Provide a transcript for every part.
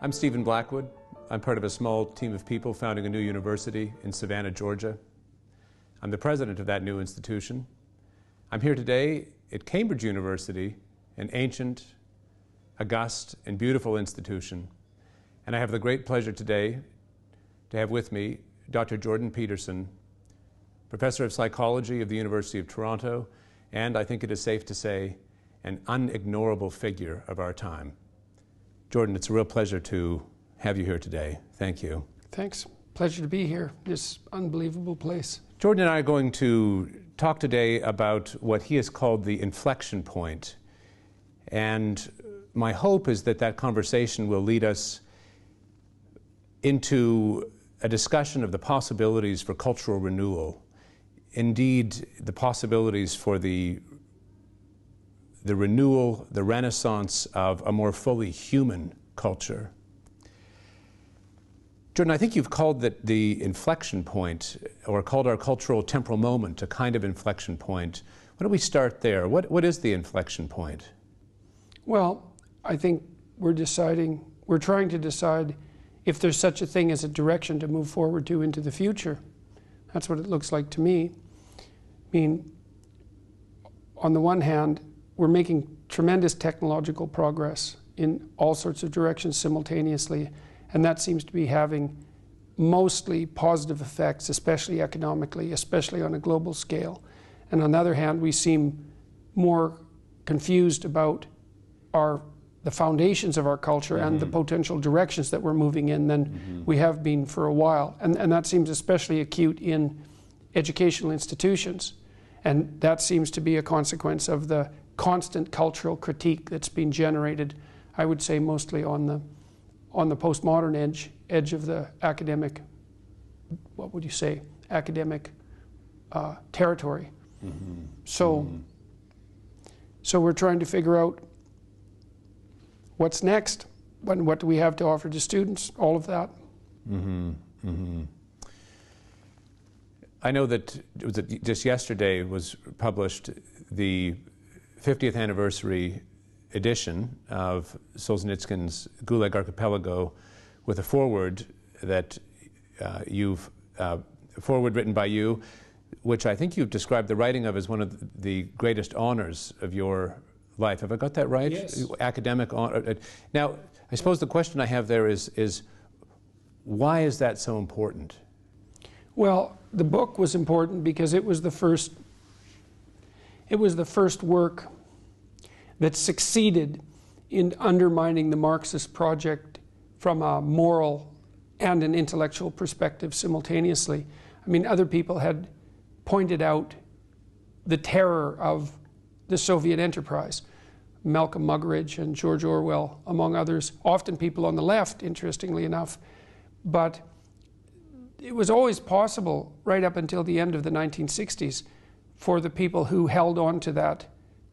I'm Stephen Blackwood. I'm part of a small team of people founding a new university in Savannah, Georgia. I'm the president of that new institution. I'm here today at Cambridge University, an ancient, august, and beautiful institution. And I have the great pleasure today to have with me Dr. Jordan Peterson, professor of psychology of the University of Toronto, and I think it is safe to say, an unignorable figure of our time. Jordan, it's a real pleasure to have you here today. Thank you. Thanks. Pleasure to be here, this unbelievable place. Jordan and I are going to talk today about what he has called the inflection point. And my hope is that that conversation will lead us into a discussion of the possibilities for cultural renewal. Indeed, the possibilities for the renewal, the renaissance of a more fully human culture. Jordan, I think you've called that the inflection point, or called our cultural temporal moment, a kind of inflection point. Why don't we start there? What is the inflection point? Well, I think we're trying to decide if there's such a thing as a direction to move forward to into the future. That's what it looks like to me. I mean, on the one hand, we're making tremendous technological progress in all sorts of directions simultaneously, and that seems to be having mostly positive effects, especially economically, especially on a global scale. And on the other hand, we seem more confused about the foundations of our culture and the potential directions that we're moving in than we have been for a while. And that seems especially acute in educational institutions. And that seems to be a consequence of the constant cultural critique that's been generated, I would say mostly on the postmodern edge of the academic, what would you say, academic territory. So we're trying to figure out what's next, what do we have to offer to students, all of that. I know that just yesterday was published the 50th anniversary edition of Solzhenitsyn's Gulag Archipelago, with a foreword that foreword written by you, which I think you've described the writing of as one of the greatest honors of your life. Have I got that right? Yes. Academic honor. Now, I suppose the question I have there is why is that so important? Well, the book was important because it was the first work that succeeded in undermining the Marxist project from a moral and an intellectual perspective simultaneously. I mean, other people had pointed out the terror of the Soviet enterprise. Malcolm Muggeridge and George Orwell, among others, often people on the left, interestingly enough. But it was always possible, right up until the end of the 1960s, for the people who held on to that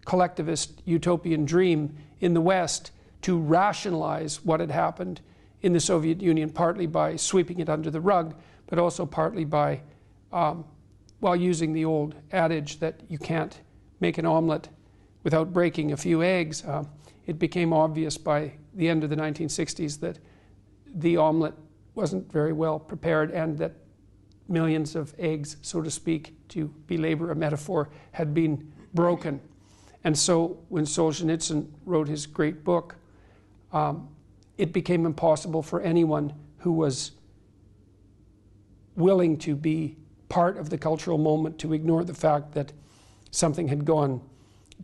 collectivist utopian dream in the West to rationalize what had happened in the Soviet Union, partly by sweeping it under the rug, but also partly by, while using the old adage that you can't make an omelet without breaking a few eggs. It became obvious by the end of the 1960s that the omelet wasn't very well prepared and that millions of eggs, so to speak, to belabor a metaphor, had been broken. And so when Solzhenitsyn wrote his great book, it became impossible for anyone who was willing to be part of the cultural moment to ignore the fact that something had gone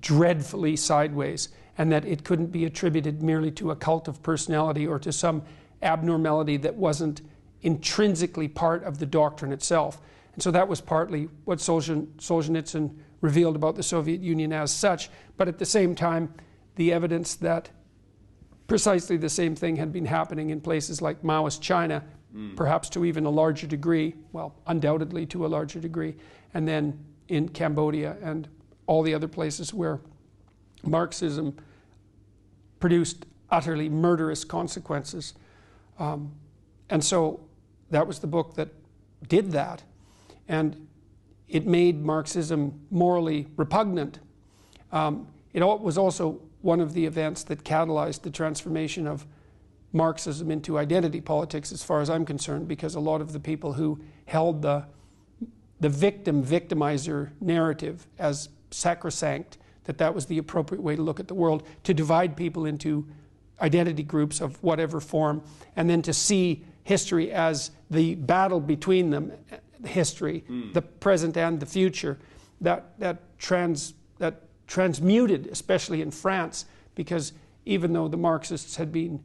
dreadfully sideways and that it couldn't be attributed merely to a cult of personality or to some abnormality that wasn't intrinsically part of the doctrine itself. And so that was partly what Solzhenitsyn revealed about the Soviet Union as such, but at the same time, the evidence that precisely the same thing had been happening in places like Maoist China, perhaps to even a larger degree, well, undoubtedly to a larger degree, and then in Cambodia and all the other places where Marxism produced utterly murderous consequences. And so that was the book that did that. And it made Marxism morally repugnant. It was also one of the events that catalyzed the transformation of Marxism into identity politics, as far as I'm concerned, because a lot of the people who held the victimizer narrative as sacrosanct, that was the appropriate way to look at the world, to divide people into identity groups of whatever form, and then to see history as the battle between them, history, the present and the future, that transmuted, especially in France, because even though the Marxists had been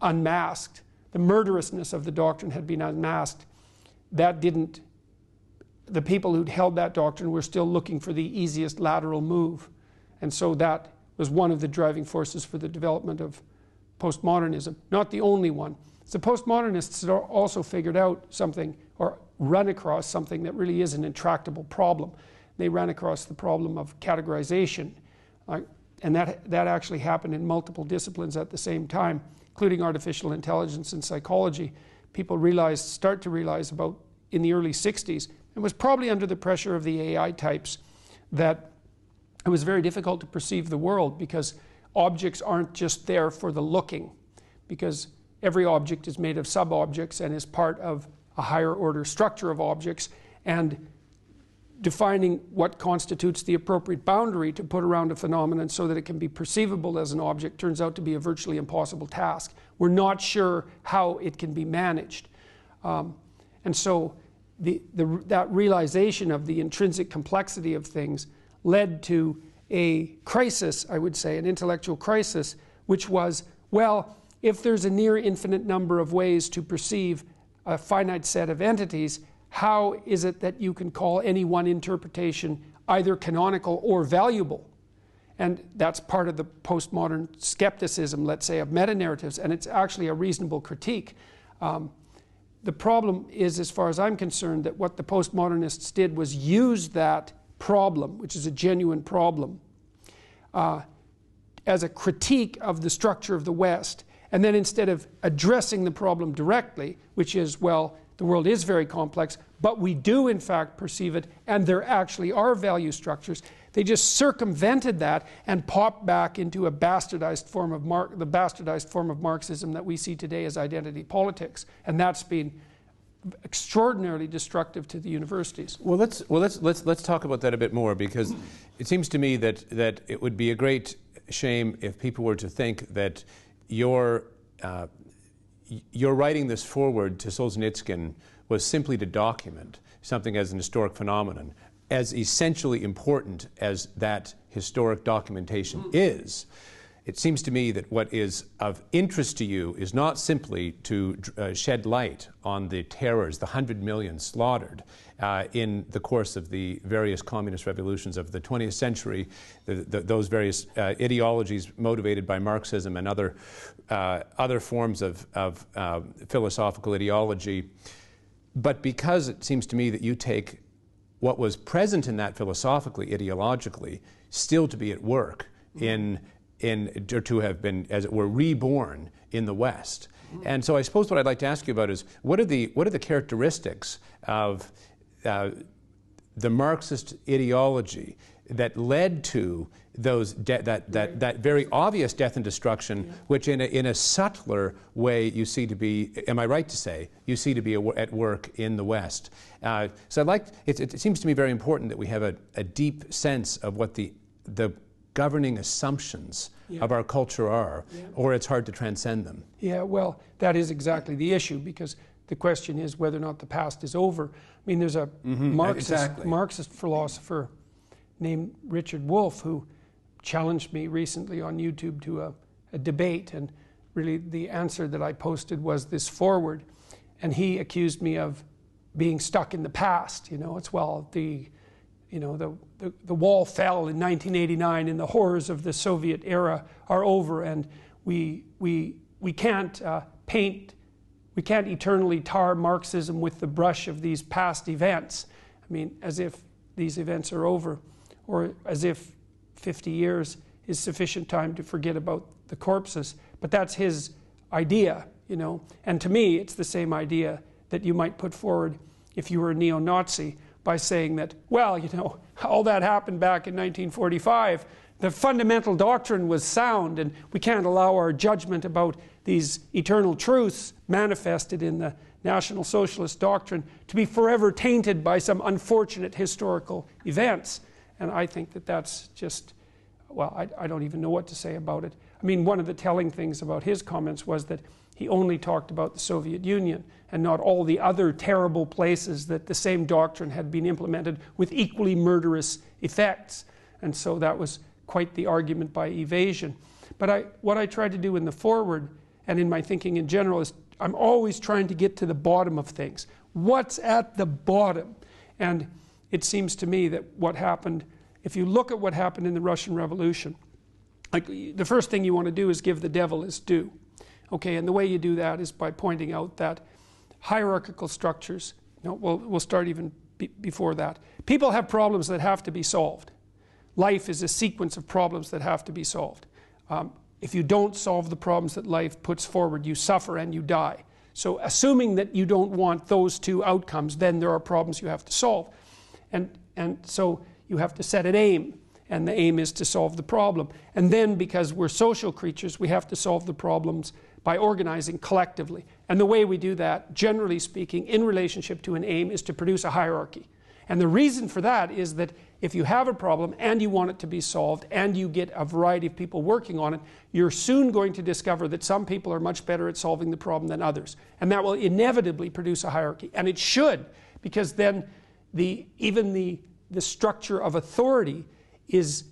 unmasked, the murderousness of the doctrine had been unmasked, the people who'd held that doctrine were still looking for the easiest lateral move. And so that was one of the driving forces for the development of postmodernism. Not the only one. The postmodernists had also figured out something, or run across something that really is an intractable problem. They ran across the problem of categorization. And that actually happened in multiple disciplines at the same time, including artificial intelligence and psychology. People start to realize about in the early 60s, it was probably under the pressure of the AI types, that it was very difficult to perceive the world, because objects aren't just there for the looking, because every object is made of sub-objects and is part of a higher order structure of objects, and defining what constitutes the appropriate boundary to put around a phenomenon so that it can be perceivable as an object turns out to be a virtually impossible task. We're not sure how it can be managed. And so that realization of the intrinsic complexity of things led to a crisis, I would say, an intellectual crisis, which was, well, if there's a near infinite number of ways to perceive a finite set of entities, how is it that you can call any one interpretation either canonical or valuable? And that's part of the postmodern skepticism, let's say, of meta-narratives, and it's actually a reasonable critique. The problem is, as far as I'm concerned, that what the postmodernists did was use that problem, which is a genuine problem, as a critique of the structure of the West. And then instead of addressing the problem directly, which is, well, the world is very complex, but we do in fact perceive it, and there actually are value structures, they just circumvented that and popped back into a bastardized form of the bastardized form of Marxism that we see today as identity politics. And that's been extraordinarily destructive to the universities. Well, let's talk about that a bit more, because it seems to me that it would be a great shame if people were to think that you're writing this forward to Solzhenitsyn was simply to document something as an historic phenomenon, as essentially important as that historic documentation is. It seems to me that what is of interest to you is not simply to shed light on the terrors, the 100 million slaughtered in the course of the various communist revolutions of the 20th century, those various ideologies motivated by Marxism and other forms of philosophical ideology, but because it seems to me that you take what was present in that philosophically, ideologically, still to be at work or to have been, as it were, reborn in the West. And so I suppose what I'd like to ask you about is, what are the characteristics of the Marxist ideology that led to those that very obvious death and destruction, which in a subtler way you see to be, am I right to say, you see to be at work in the West? So I'd like, it seems to me very important that we have a deep sense of what the governing assumptions of our culture are, or it's hard to transcend them. Yeah, well, that is exactly the issue, because the question is whether or not the past is over. I mean, there's a Marxist philosopher named Richard Wolff who challenged me recently on YouTube to a debate, and really the answer that I posted was this forward, and he accused me of being stuck in the past. You know, it's, well, the wall fell in 1989 and the horrors of the Soviet era are over, and we can't we can't eternally tar Marxism with the brush of these past events. I mean, as if these events are over, or as if 50 years is sufficient time to forget about the corpses. But that's his idea, you know. And to me, it's the same idea that you might put forward if you were a neo-Nazi, by saying that, well, you know, all that happened back in 1945. The fundamental doctrine was sound, and we can't allow our judgment about these eternal truths manifested in the National Socialist doctrine to be forever tainted by some unfortunate historical events. And I think that that's just, well, I don't even know what to say about it. I mean, one of the telling things about his comments was that he only talked about the Soviet Union and not all the other terrible places that the same doctrine had been implemented with equally murderous effects. And so that was quite the argument by evasion. But what I try to do in the foreword and in my thinking in general is I'm always trying to get to the bottom of things. What's at the bottom? And it seems to me that what happened, if you look at what happened in the Russian Revolution, like the first thing you want to do is give the devil his due. Okay, and the way you do that is by pointing out that hierarchical structures, we'll start even before that. People have problems that have to be solved. Life is a sequence of problems that have to be solved. If you don't solve the problems that life puts forward, you suffer and you die. So assuming that you don't want those two outcomes, then there are problems you have to solve. And so you have to set an aim, and the aim is to solve the problem. And then, because we're social creatures, we have to solve the problems by organizing collectively. And the way we do that, generally speaking, in relationship to an aim, is to produce a hierarchy. And the reason for that is that if you have a problem and you want it to be solved and you get a variety of people working on it, you're soon going to discover that some people are much better at solving the problem than others. And that will inevitably produce a hierarchy. And it should, because then even the structure of authority is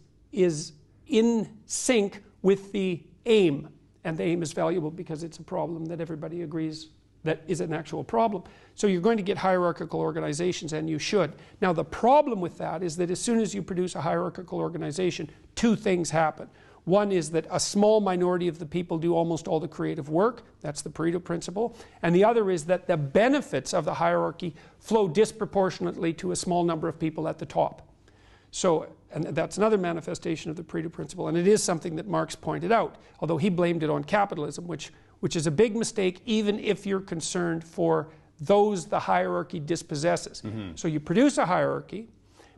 in sync with the aim. And the aim is valuable because it's a problem that everybody agrees that is an actual problem. So you're going to get hierarchical organizations, and you should. Now the problem with that is that as soon as you produce a hierarchical organization, two things happen. One is that a small minority of the people do almost all the creative work. That's the Pareto principle. And the other is that the benefits of the hierarchy flow disproportionately to a small number of people at the top. So, and that's another manifestation of the Pareto principle, and it is something that Marx pointed out, although he blamed it on capitalism, which is a big mistake even if you're concerned for those the hierarchy dispossesses. So you produce a hierarchy,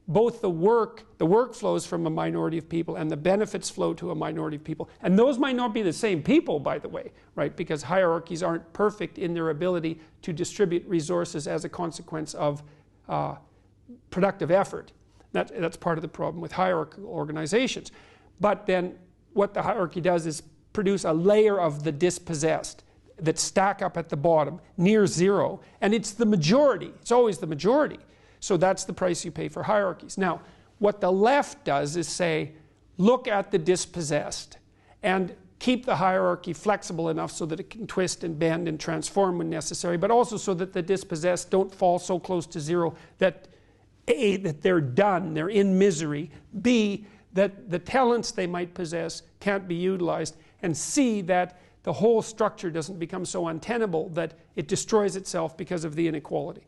both the work flows from a minority of people and the benefits flow to a minority of people. And those might not be the same people, by the way, right? Because hierarchies aren't perfect in their ability to distribute resources as a consequence of productive effort. That's part of the problem with hierarchical organizations. But then what the hierarchy does is produce a layer of the dispossessed that stack up at the bottom, near zero, and it's the majority. It's always the majority. So that's the price you pay for hierarchies. Now, what the left does is say, look at the dispossessed and keep the hierarchy flexible enough so that it can twist and bend and transform when necessary, but also so that the dispossessed don't fall so close to zero that A, that they're done, they're in misery, B, that the talents they might possess can't be utilized, and C, that the whole structure doesn't become so untenable that it destroys itself because of the inequality.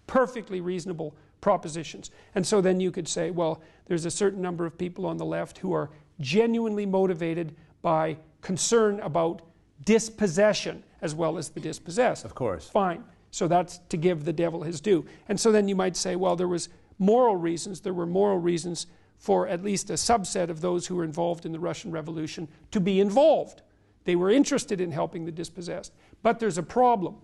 Perfectly reasonable propositions. And so then you could say, well, there's a certain number of people on the left who are genuinely motivated by concern about dispossession as well as the dispossessed. Of course. Fine. So that's to give the devil his due. And so then you might say, well, there were moral reasons for at least a subset of those who were involved in the Russian Revolution to be involved. They were interested in helping the dispossessed. But there's a problem.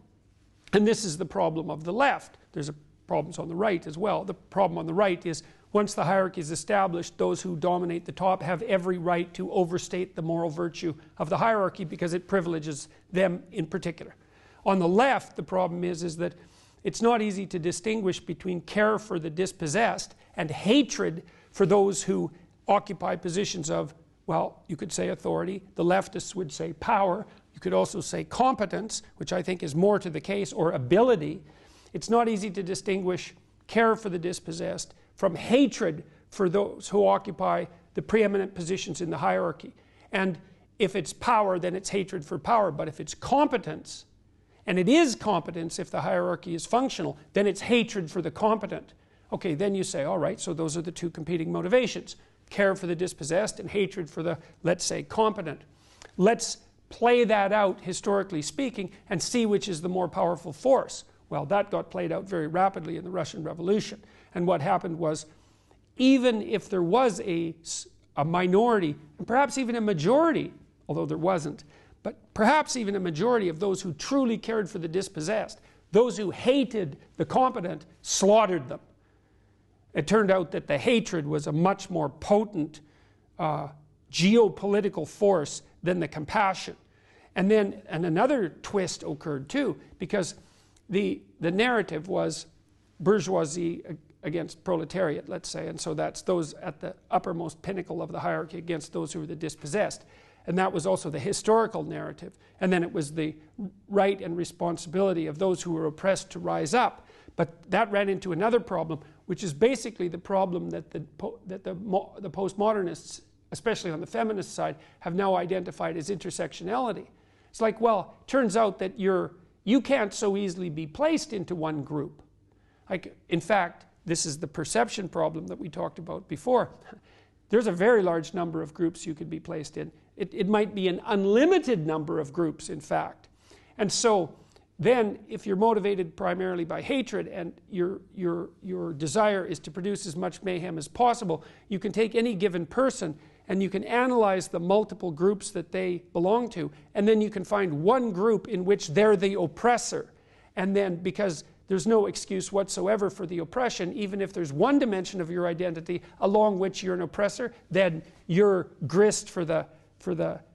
And this is the problem of the left. There's problems on the right as well. The problem on the right is once the hierarchy is established, those who dominate the top have every right to overstate the moral virtue of the hierarchy because it privileges them in particular. On the left, the problem is that it's not easy to distinguish between care for the dispossessed and hatred for those who occupy positions of, well, you could say authority. The leftists would say power. You could also say competence, which I think is more to the case, or ability. It's not easy to distinguish care for the dispossessed from hatred for those who occupy the preeminent positions in the hierarchy. And if it's power, then it's hatred for power. But if it's competence, and it is competence if the hierarchy is functional, then it's hatred for the competent. Okay, then you say, all right, so those are the two competing motivations. Care for the dispossessed and hatred for the, let's say, competent. Let's play that out, historically speaking, and see which is the more powerful force. Well, that got played out very rapidly in the Russian Revolution. And what happened was, even if there was a minority, and perhaps even a majority, although there wasn't, but perhaps even a majority of those who truly cared for the dispossessed, those who hated the competent, slaughtered them. It turned out that the hatred was a much more potent geopolitical force than the compassion. And then another twist occurred too, because the narrative was bourgeoisie against proletariat, let's say, and so that's those at the uppermost pinnacle of the hierarchy against those who were the dispossessed. And that was also the historical narrative. And then it was the right and responsibility of those who were oppressed to rise up. But that ran into another problem, which is basically the problem that the postmodernists, especially on the feminist side, have now identified as intersectionality. It's like, well, turns out that you can't so easily be placed into one group. Like, in fact, this is the perception problem that we talked about before. There's a very large number of groups you could be placed in. It might be an unlimited number of groups, in fact. And so then, if you're motivated primarily by hatred and your desire is to produce as much mayhem as possible, you can take any given person and you can analyze the multiple groups that they belong to, and then you can find one group in which they're the oppressor. And then, because there's no excuse whatsoever for the oppression, even if there's one dimension of your identity along which you're an oppressor, then you're grist for the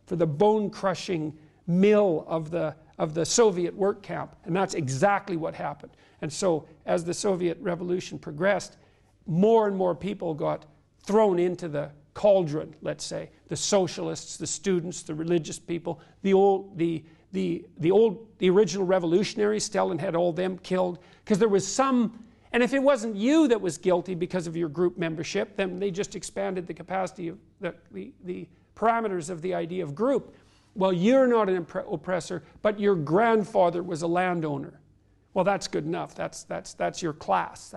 bone-crushing mill of the Soviet work camp. And that's exactly what happened. And so as the Soviet Revolution progressed, more and more people got thrown into the cauldron, let's say. The socialists, the students, the religious people, the original revolutionaries. Stalin had all them killed because there was some, and if it wasn't you that was guilty because of your group membership, then they just expanded the capacity of the parameters of the idea of group. Well, you're not an oppressor, but your grandfather was a landowner. Well, that's good enough. That's your class.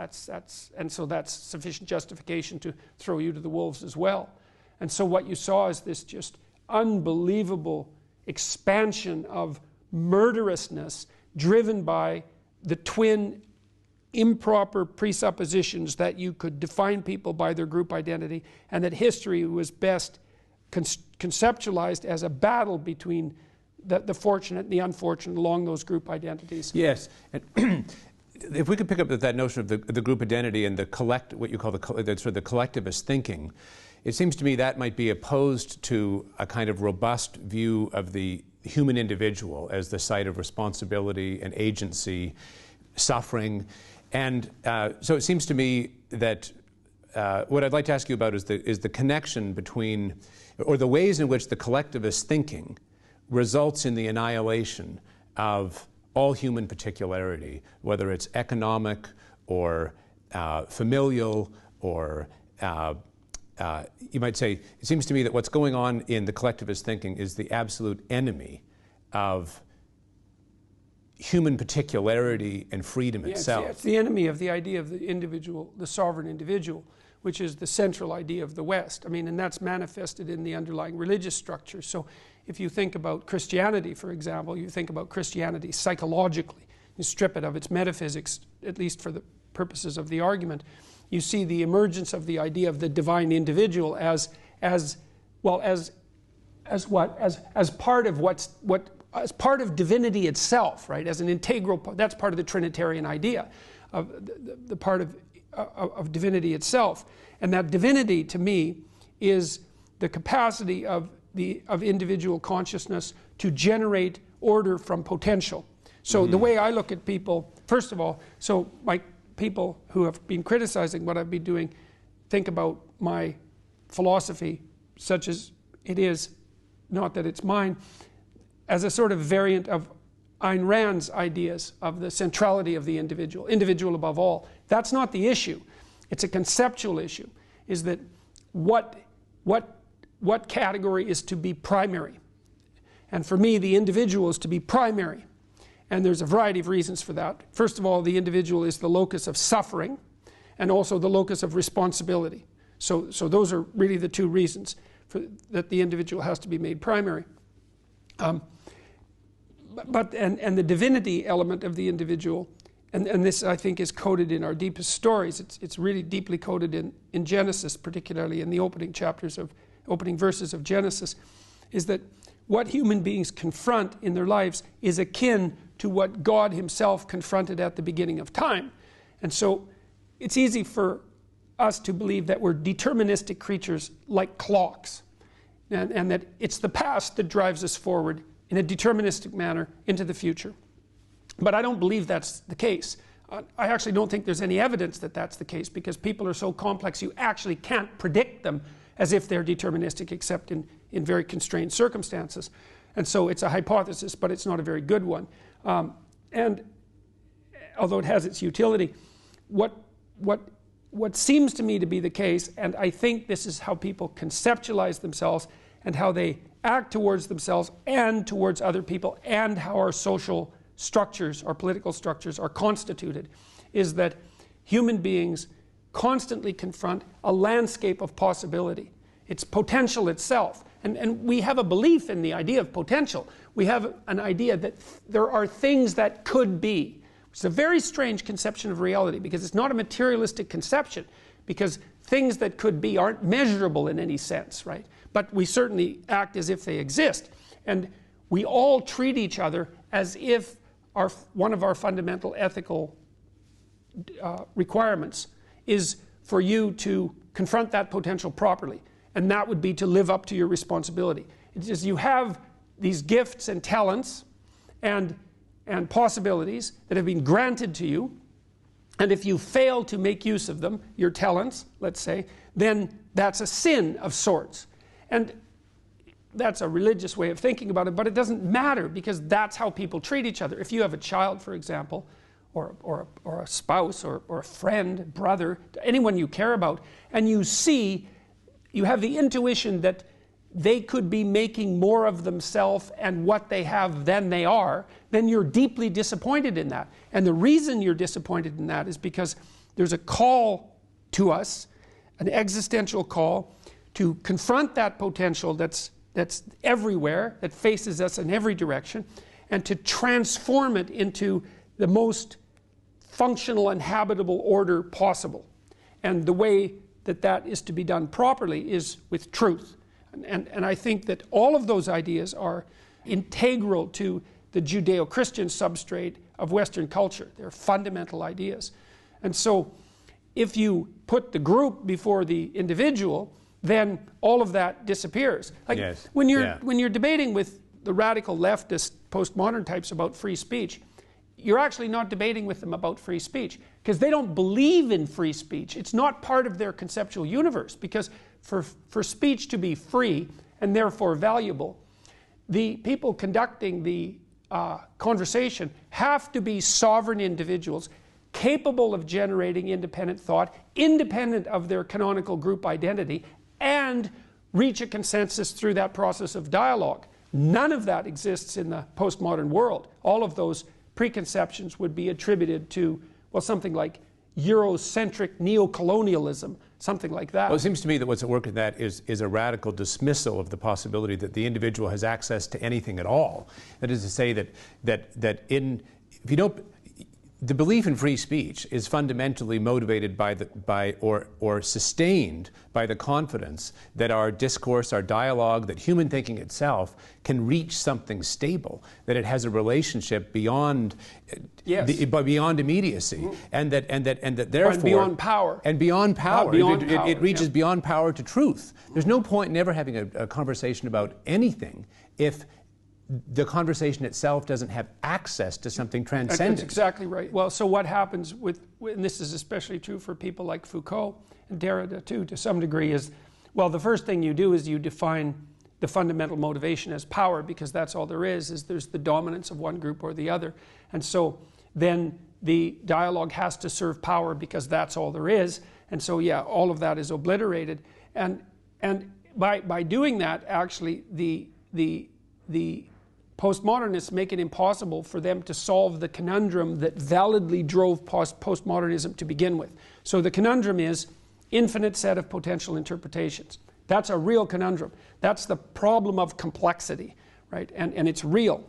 And so that's sufficient justification to throw you to the wolves as well. And so what you saw is this just unbelievable expansion of murderousness driven by the twin improper presuppositions that you could define people by their group identity, and that history was best conceptualized as a battle between the fortunate and the unfortunate along those group identities. Yes. And if we could pick up that notion of the group identity and what you call the collectivist thinking, it seems to me that might be opposed to a kind of robust view of the human individual as the site of responsibility and agency, suffering. And so it seems to me that what I'd like to ask you about is the connection between, or the ways in which the collectivist thinking results in the annihilation of all human particularity, whether it's economic or familial or you might say, it seems to me that what's going on in the collectivist thinking is the absolute enemy of human particularity and freedom itself. It's the enemy of the idea of the individual, the sovereign individual, which is the central idea of the West. I mean, and that's manifested in the underlying religious structure. So if you think about Christianity, for example, you think about Christianity psychologically, you strip it of its metaphysics, at least for the purposes of the argument, you see the emergence of the idea of the divine individual as part of divinity itself, right? As an integral part. That's part of the Trinitarian idea of the part of divinity itself. And that divinity, to me, is the capacity of individual consciousness to generate order from potential. So the way I look at people, first of all, so my people who have been criticizing what I've been doing think about my philosophy, such as it is, not that it's mine, as a sort of variant of Ayn Rand's ideas of the centrality of the individual above all. That's not the issue. It's a conceptual issue, is that what category is to be primary? And for me, the individual is to be primary. And there's a variety of reasons for that. First of all, the individual is the locus of suffering and also the locus of responsibility. So those are really the two reasons that the individual has to be made primary. But the divinity element of the individual, and this I think is coded in our deepest stories. It's really deeply coded in Genesis, particularly in the opening verses of Genesis, is that what human beings confront in their lives is akin to what God himself confronted at the beginning of time. And so it's easy for us to believe that we're deterministic creatures like clocks, and that it's the past that drives us forward in a deterministic manner into the future. But I don't believe that's the case. I actually don't think there's any evidence that that's the case, because people are so complex you actually can't predict them as if they're deterministic, except in very constrained circumstances. And so it's a hypothesis, but it's not a very good one. And although it has its utility, what seems to me to be the case, and I think this is how people conceptualize themselves and how they act towards themselves and towards other people, and how our social structures, our political structures are constituted, is that human beings constantly confront a landscape of possibility. It's potential itself. And we have a belief in the idea of potential. We have an idea that there are things that could be. It's a very strange conception of reality, because it's not a materialistic conception, because things that could be aren't measurable in any sense, right? But we certainly act as if they exist. And we all treat each other as if one of our fundamental ethical requirements is for you to confront that potential properly. And that would be to live up to your responsibility. It's just you have these gifts and talents and possibilities that have been granted to you, and if you fail to make use of them, your talents, let's say, then that's a sin of sorts. And that's a religious way of thinking about it, but it doesn't matter, because that's how people treat each other. If you have a child, for example, or a spouse, or a friend, brother, anyone you care about, and you have the intuition that they could be making more of themselves and what they have than they are, then you're deeply disappointed in that. And the reason you're disappointed in that is because there's a call to us, an existential call, to confront that potential that's everywhere, that faces us in every direction, and to transform it into the most functional and habitable order possible. And the way that is to be done properly is with truth. And I think that all of those ideas are integral to the Judeo-Christian substrate of Western culture. They're fundamental ideas. And so if you put the group before the individual, then all of that disappears. Like yes. when you're debating with the radical leftist postmodern types about free speech, you're actually not debating with them about free speech, because they don't believe in free speech. It's not part of their conceptual universe, because for speech to be free and therefore valuable, the people conducting the conversation have to be sovereign individuals capable of generating independent thought, independent of their canonical group identity, and reach a consensus through that process of dialogue. None of that exists in the postmodern world. All of those preconceptions would be attributed to, well, something like Eurocentric neocolonialism, something like that. Well, it seems to me that what's at work in that is a radical dismissal of the possibility that the individual has access to anything at all. That is to say if you don't, the belief in free speech is fundamentally motivated or sustained by the confidence that our discourse, our dialogue, that human thinking itself can reach something stable, that it has a relationship beyond beyond immediacy, mm-hmm. and that therefore and beyond power. And beyond power. It reaches yeah. beyond power to truth. There's no point in ever having a conversation about anything if the conversation itself doesn't have access to something transcendent. That's exactly right. Well, so what happens and this is especially true for people like Foucault and Derrida too, to some degree, is, well, the first thing you do is you define the fundamental motivation as power, because that's all there is there's the dominance of one group or the other. And so then the dialogue has to serve power, because that's all there is. And so, yeah, all of that is obliterated. And by doing that, actually, the postmodernists make it impossible for them to solve the conundrum that validly drove postmodernism to begin with. So the conundrum is infinite set of potential interpretations. That's a real conundrum. That's the problem of complexity, right? And it's real.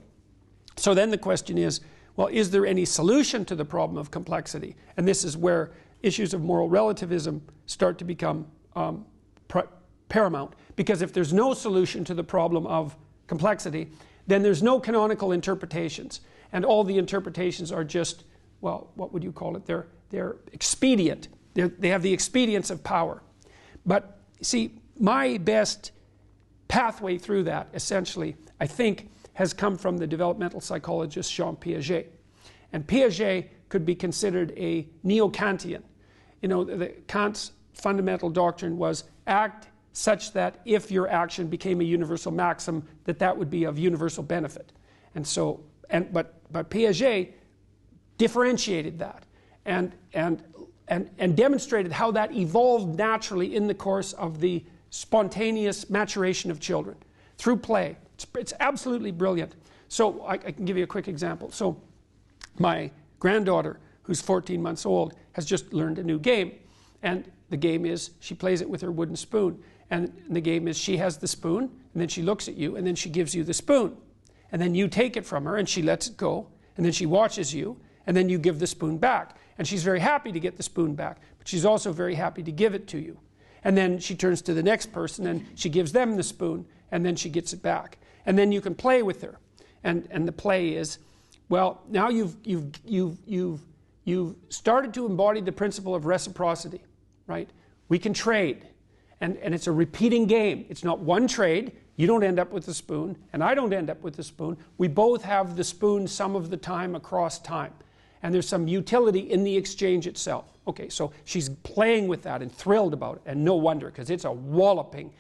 So then the question is, well, is there any solution to the problem of complexity? And this is where issues of moral relativism start to become paramount. Because if there's no solution to the problem of complexity, then there's no canonical interpretations. And all the interpretations are just, well, what would you call it? They're expedient. They have the expedience of power. But see, my best pathway through that, essentially, I think, has come from the developmental psychologist Jean Piaget. And Piaget could be considered a neo-Kantian. You know, Kant's fundamental doctrine was act such that if your action became a universal maxim, that would be of universal benefit. And so, but Piaget differentiated that and demonstrated how that evolved naturally in the course of the spontaneous maturation of children through play. It's absolutely brilliant. So I can give you a quick example. So my granddaughter, who's 14 months old, has just learned a new game. And the game is, she plays it with her wooden spoon. And the game is, she has the spoon, and then she looks at you, and then she gives you the spoon. And then you take it from her, and she lets it go. And then she watches you, and then you give the spoon back. And she's very happy to get the spoon back, but she's also very happy to give it to you. And then she turns to the next person, and she gives them the spoon, and then she gets it back. And then you can play with her. And the play is, well, now you've started to embody the principle of reciprocity, right? We can trade. And it's a repeating game. It's not one trade. You don't end up with the spoon, and I don't end up with the spoon. We both have the spoon some of the time across time. And there's some utility in the exchange itself. Okay, so she's playing with that and thrilled about it, and no wonder, because it's a walloping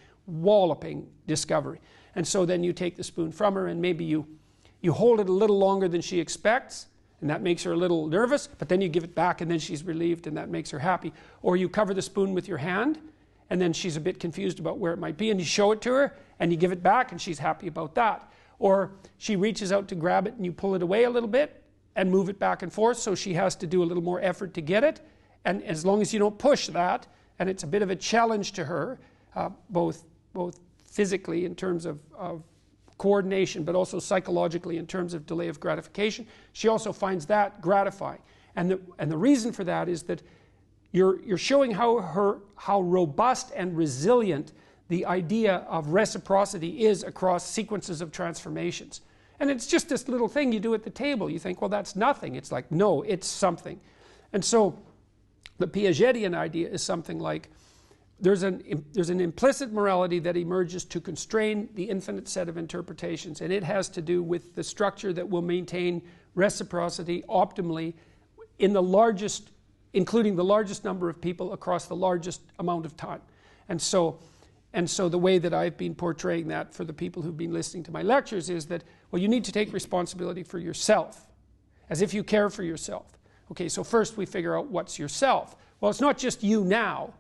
discovery. And so then you take the spoon from her, and maybe you hold it a little longer than she expects, and that makes her a little nervous, but then you give it back, and then she's relieved, and that makes her happy. Or you cover the spoon with your hand, and then she's a bit confused about where it might be, and you show it to her, and you give it back, and she's happy about that. Or she reaches out to grab it, and you pull it away a little bit, and move it back and forth, so she has to do a little more effort to get it. And as long as you don't push that, and it's a bit of a challenge to her, both physically in terms of coordination, but also psychologically in terms of delay of gratification, she also finds that gratifying. And the reason for that is that you're showing how robust and resilient the idea of reciprocity is across sequences of transformations. And it's just this little thing you do at the table. You think, well, that's nothing. It's like, no, it's something. And so the Piagetian idea is something like, there's an implicit morality that emerges to constrain the infinite set of interpretations, and it has to do with the structure that will maintain reciprocity optimally in the largest, including the largest number of people across the largest amount of time. And so the way that I've been portraying that for the people who've been listening to my lectures is that, well, you need to take responsibility for yourself, as if you care for yourself. Okay, so first we figure out what's yourself. Well, it's not just you now,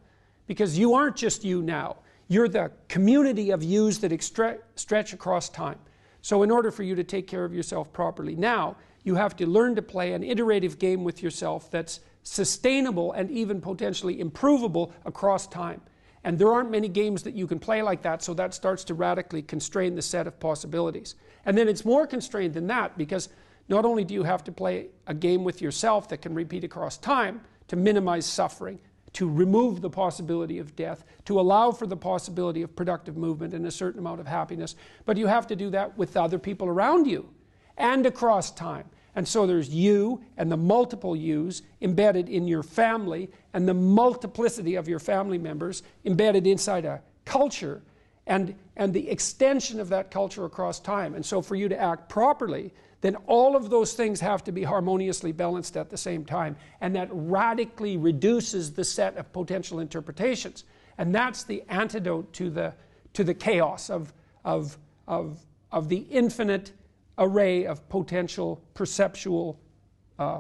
because you aren't just you now. You're the community of yous that stretch across time. So in order for you to take care of yourself properly now, you have to learn to play an iterative game with yourself that's sustainable and even potentially improvable across time. And there aren't many games that you can play like that, so that starts to radically constrain the set of possibilities. And then it's more constrained than that, because not only do you have to play a game with yourself that can repeat across time to minimize suffering, to remove the possibility of death, to allow for the possibility of productive movement and a certain amount of happiness, but you have to do that with other people around you and across time. And so there's you and the multiple yous embedded in your family, and the multiplicity of your family members embedded inside a culture, and the extension of that culture across time. And so for you to act properly, then all of those things have to be harmoniously balanced at the same time, and that radically reduces the set of potential interpretations. And that's the antidote to the chaos of the infinite array of potential perceptual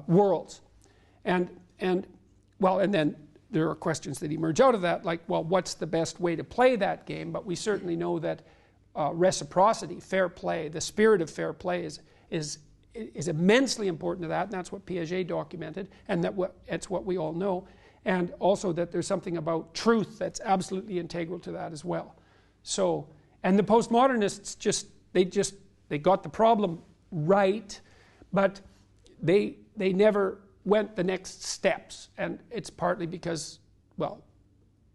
worlds. And then there are questions that emerge out of that, like, well, what's the best way to play that game? But we certainly know that reciprocity, fair play, the spirit of fair play is immensely important to that, and that's what Piaget documented, and that's what we all know. And also that there's something about truth that's absolutely integral to that as well. So, and the postmodernists they got the problem right, but they never went the next steps. And it's partly because, well,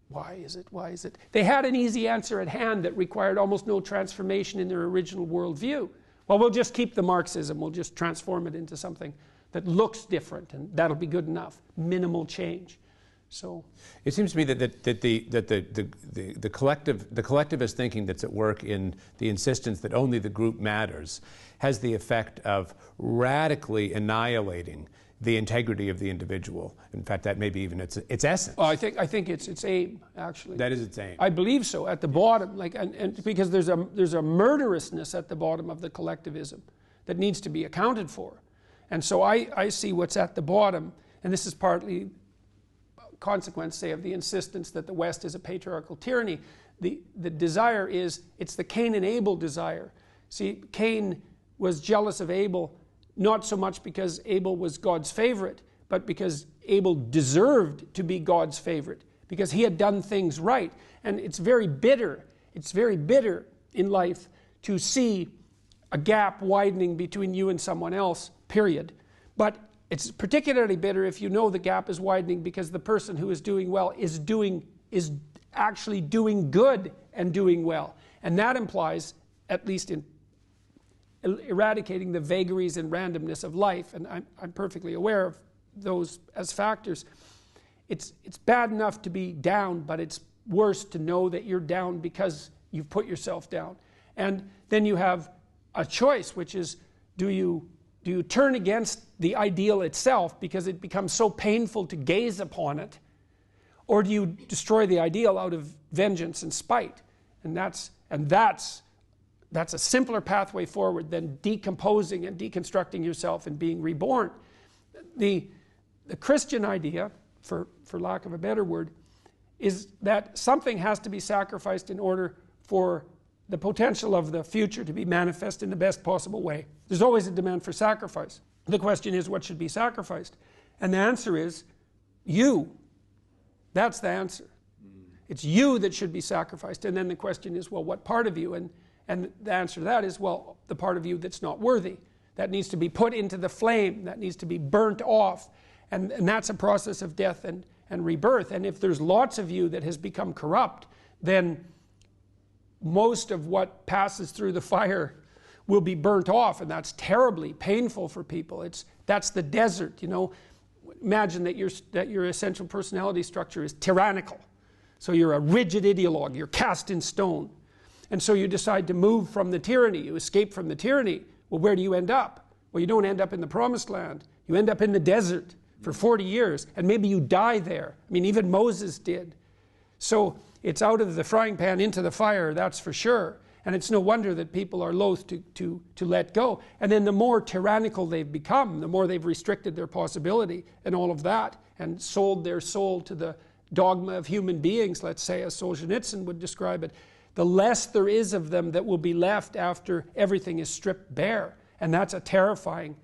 Why is it? Why is it? They had an easy answer at hand that required almost no transformation in their original worldview. Well, we'll just keep the Marxism. We'll just transform it into something that looks different, and that'll be good enough. Minimal change. So it seems to me that the collectivist thinking that's at work in the insistence that only the group matters has the effect of radically annihilating the integrity of the individual. In fact, that may be even its essence. I think it's its aim, actually. That is its aim. I believe so. At the bottom, like, and because there's a murderousness at the bottom of the collectivism that needs to be accounted for, and so I see what's at the bottom, and this is partly a consequence, say, of the insistence that the West is a patriarchal tyranny. The desire is, it's the Cain and Abel desire. See, Cain was jealous of Abel, not so much because Abel was God's favorite, but because Abel deserved to be God's favorite, because he had done things right. And it's very bitter in life to see a gap widening between you and someone else, period. But it's particularly bitter if you know the gap is widening because the person who is doing well is actually doing good and doing well. And that implies, at least in eradicating the vagaries and randomness of life, and I'm perfectly aware of those as factors. It's bad enough to be down, but it's worse to know that you're down because you've put yourself down. And then you have a choice, which is, do you turn against the ideal itself because it becomes so painful to gaze upon it, or do you destroy the ideal out of vengeance and spite? And that's a simpler pathway forward than decomposing and deconstructing yourself and being reborn. The Christian idea, for lack of a better word, is that something has to be sacrificed in order for the potential of the future to be manifest in the best possible way. There's always a demand for sacrifice. The question is, what should be sacrificed? And the answer is, you. That's the answer. It's you that should be sacrificed. And then the question is, well, what part of you? And the answer to that is, well, the part of you that's not worthy. That needs to be put into the flame. That needs to be burnt off. And that's a process of death and rebirth. And if there's lots of you that has become corrupt, then most of what passes through the fire will be burnt off. And that's terribly painful for people. That's the desert, you know. Imagine that your essential personality structure is tyrannical. So you're a rigid ideologue. You're cast in stone. And so you decide to move from the tyranny. You escape from the tyranny. Well, where do you end up? Well, you don't end up in the promised land. You end up in the desert for 40 years. And maybe you die there. I mean, even Moses did. So it's out of the frying pan into the fire, that's for sure. And it's no wonder that people are loath to let go. And then the more tyrannical they've become, the more they've restricted their possibility and all of that, and sold their soul to the dogma of human beings, let's say, as Solzhenitsyn would describe it, the less there is of them that will be left after everything is stripped bare. And that's a terrifying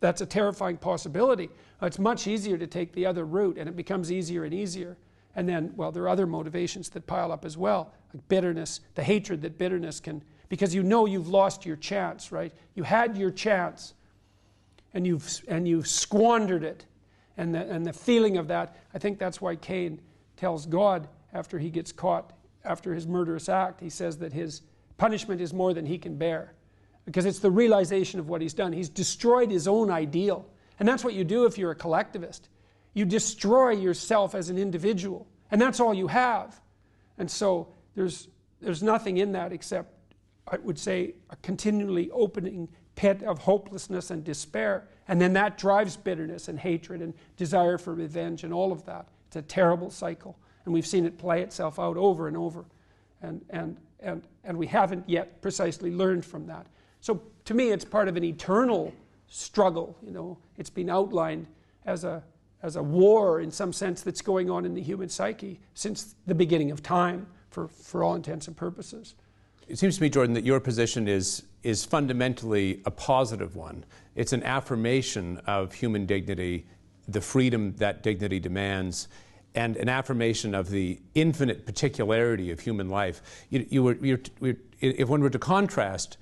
possibility. It's much easier to take the other route, and it becomes easier and easier. And then, well, there are other motivations that pile up as well, like bitterness, the hatred that bitterness can, because you know you've lost your chance, right? You had your chance, and you've squandered it. And the feeling of that, I think that's why Cain tells God after he gets caught, after his murderous act, he says that his punishment is more than he can bear. Because it's the realization of what he's done. He's destroyed his own ideal. And that's what you do if you're a collectivist. You destroy yourself as an individual. And that's all you have. And so there's nothing in that except, I would say, a continually opening pit of hopelessness and despair. And then that drives bitterness and hatred and desire for revenge and all of that. It's a terrible cycle. And we've seen it play itself out over and over. And we haven't yet precisely learned from that. So to me, it's part of an eternal struggle. You know, it's been outlined as a war in some sense that's going on in the human psyche since the beginning of time, for all intents and purposes. It seems to me, Jordan, that your position is fundamentally a positive one. It's an affirmation of human dignity, the freedom that dignity demands, and an affirmation of the infinite particularity of human life. If one were to contrast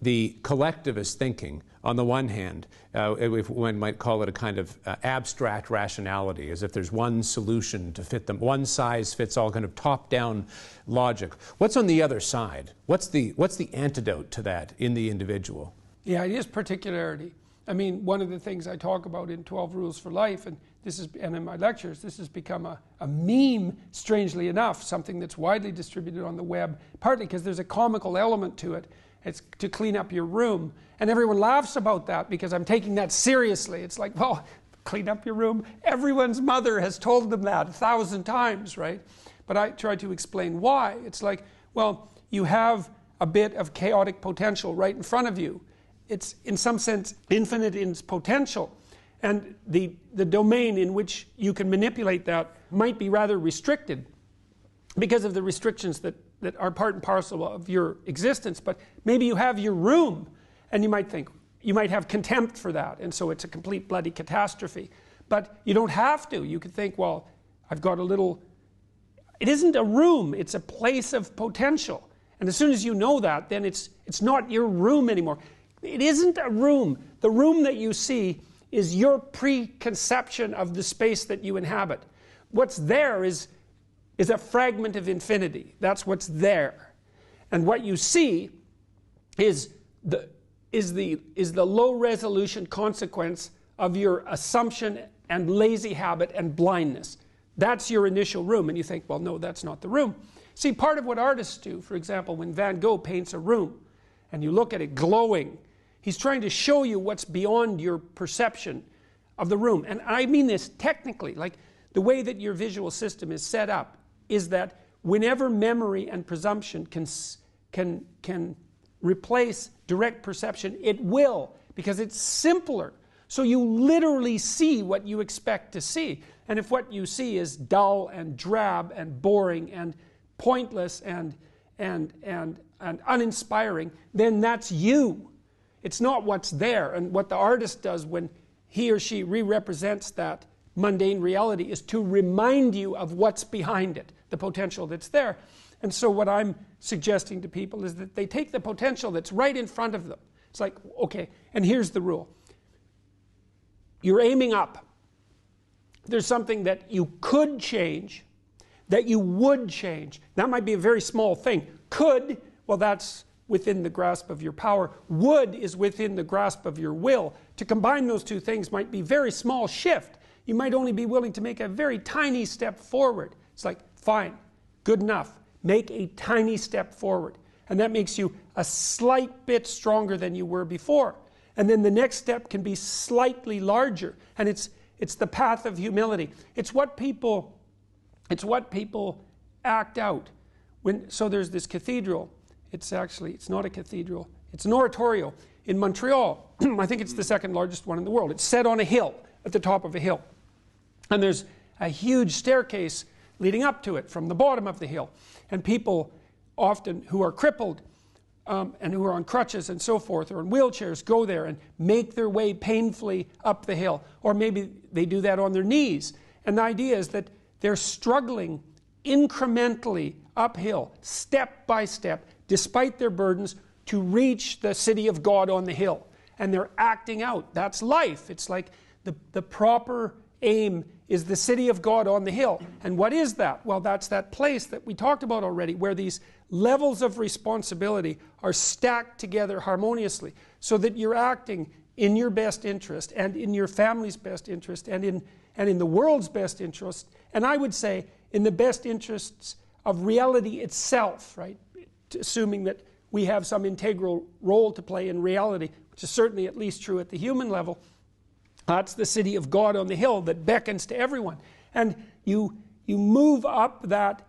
the collectivist thinking On the one hand, if one might call it a kind of abstract rationality, as if there's one solution to fit them, one size fits all, kind of top-down logic. What's on the other side? What's the antidote to that in the individual? Yeah, it is particularity. I mean, one of the things I talk about in 12 Rules for Life, and in my lectures, this has become a meme, strangely enough, something that's widely distributed on the web, partly because there's a comical element to it. It's to clean up your room. And everyone laughs about that because I'm taking that seriously. It's like, well, clean up your room. Everyone's mother has told them that 1,000 times, right? But I try to explain why. It's like, well, you have a bit of chaotic potential right in front of you. It's, in some sense, infinite in its potential. And the domain in which you can manipulate that might be rather restricted because of the restrictions that are part and parcel of your existence. But maybe you have your room, and you might think, you might have contempt for that, and so it's a complete bloody catastrophe. But you don't have to. You could think, well, I've got a little... It isn't a room, it's a place of potential. And as soon as you know that, then it's not your room anymore. It isn't a room. The room that you see is your preconception of the space that you inhabit. What's there is a fragment of infinity. That's what's there. And what you see is the low resolution consequence of your assumption and lazy habit and blindness. That's your initial room. And you think, well, no, that's not the room. See, part of what artists do, for example, when Van Gogh paints a room and you look at it glowing, he's trying to show you what's beyond your perception of the room. And I mean this technically, like the way that your visual system is set up is that whenever memory and presumption can replace direct perception, it will, because it's simpler. So you literally see what you expect to see. And if what you see is dull and drab and boring and pointless and uninspiring, then that's you. It's not what's there. And what the artist does when he or she re-represents that mundane reality is to remind you of what's behind it, the potential that's there. And so what I'm suggesting to people is that they take the potential that's right in front of them. It's like, okay, and here's the rule. You're aiming up. There's something that you could change, that you would change. That might be a very small thing. Could, well, that's within the grasp of your power. Would is within the grasp of your will. To combine those two things might be a very small shift. You might only be willing to make a very tiny step forward. It's like, fine, good enough. Make a tiny step forward. And that makes you a slight bit stronger than you were before. And then the next step can be slightly larger. And it's the path of humility. It's what people act out. So there's this cathedral. It's not a cathedral. It's an oratorio in Montreal. I think it's the second largest one in the world. It's set on a hill, at the top of a hill. And there's a huge staircase leading up to it from the bottom of the hill. And people often who are crippled and who are on crutches and so forth, or in wheelchairs, go there and make their way painfully up the hill. Or maybe they do that on their knees. And the idea is that they're struggling incrementally uphill, step by step, despite their burdens, to reach the city of God on the hill. And they're acting out. That's life. It's like the proper aim is the city of God on the hill. And what is that? Well, that's that place that we talked about already, where these levels of responsibility are stacked together harmoniously, so that you're acting in your best interest, and in your family's best interest, and in the world's best interest, and I would say in the best interests of reality itself, right? Assuming that we have some integral role to play in reality, which is certainly at least true at the human level. That's the city of God on the hill that beckons to everyone. And you move up that,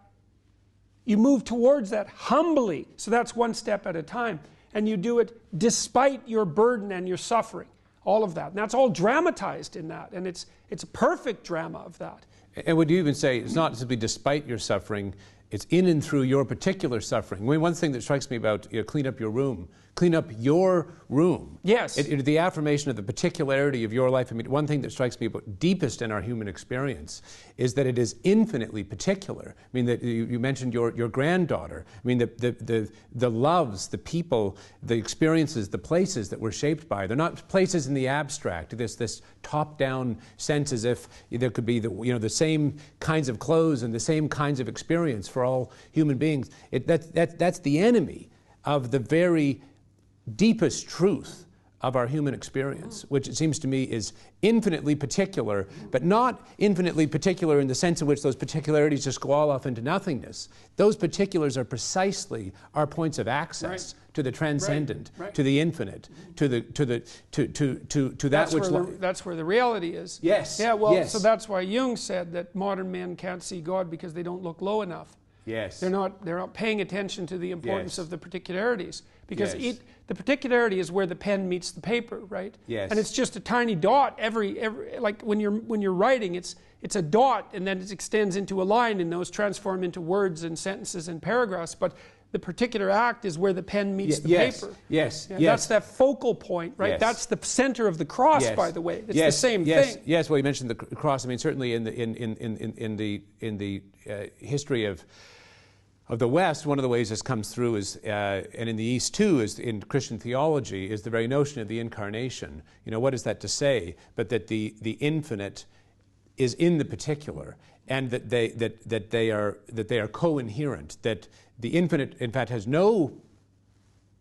you move towards that humbly. So that's one step at a time. And you do it despite your burden and your suffering. All of that. And that's all dramatized in that. And it's It's a perfect drama of that. And would you even say it's not simply despite your suffering, it's in and through your particular suffering? I mean, one thing that strikes me about clean up your room. Clean up your room. Yes. The affirmation of the particularity of your life. I mean, one thing that strikes me about deepest in our human experience is that it is infinitely particular. I mean, that you mentioned your granddaughter. I mean, the loves, the people, the experiences, the places that we're shaped by. They're not places in the abstract. This top-down sense as if there could be the same kinds of clothes and the same kinds of experience for all human beings. That's the enemy of the very deepest truth of our human experience, which it seems to me is infinitely particular, but not infinitely particular in the sense in which those particularities just go all off into nothingness. Those particulars are precisely our points of access to the transcendent, to the infinite, to that which that's where the reality is. Yes. Yeah. Well, yes. so that's why Jung said that modern men can't see God because they don't look low enough. Yes. They're not paying attention to the importance of the particularities, because Yes. the particularity is where the pen meets the paper, right? Yes. And it's just a tiny dot every like when you're writing, it's a dot, and then it extends into a line, and those transform into words and sentences and paragraphs. But the particular act is where the pen meets the paper. Yes. Yeah, Yes. That's that focal point, right? Yes. That's the center of the cross, Yes. by the way. It's Yes. the same Yes. thing. Yes. Well, you mentioned the cross. I mean, certainly in the history of the West, one of the ways this comes through is, and in the East too, is in Christian theology, is the very notion of the incarnation. You know, what is that to say? But that the infinite is in the particular, and that they are co-inherent. That the infinite, in fact, has no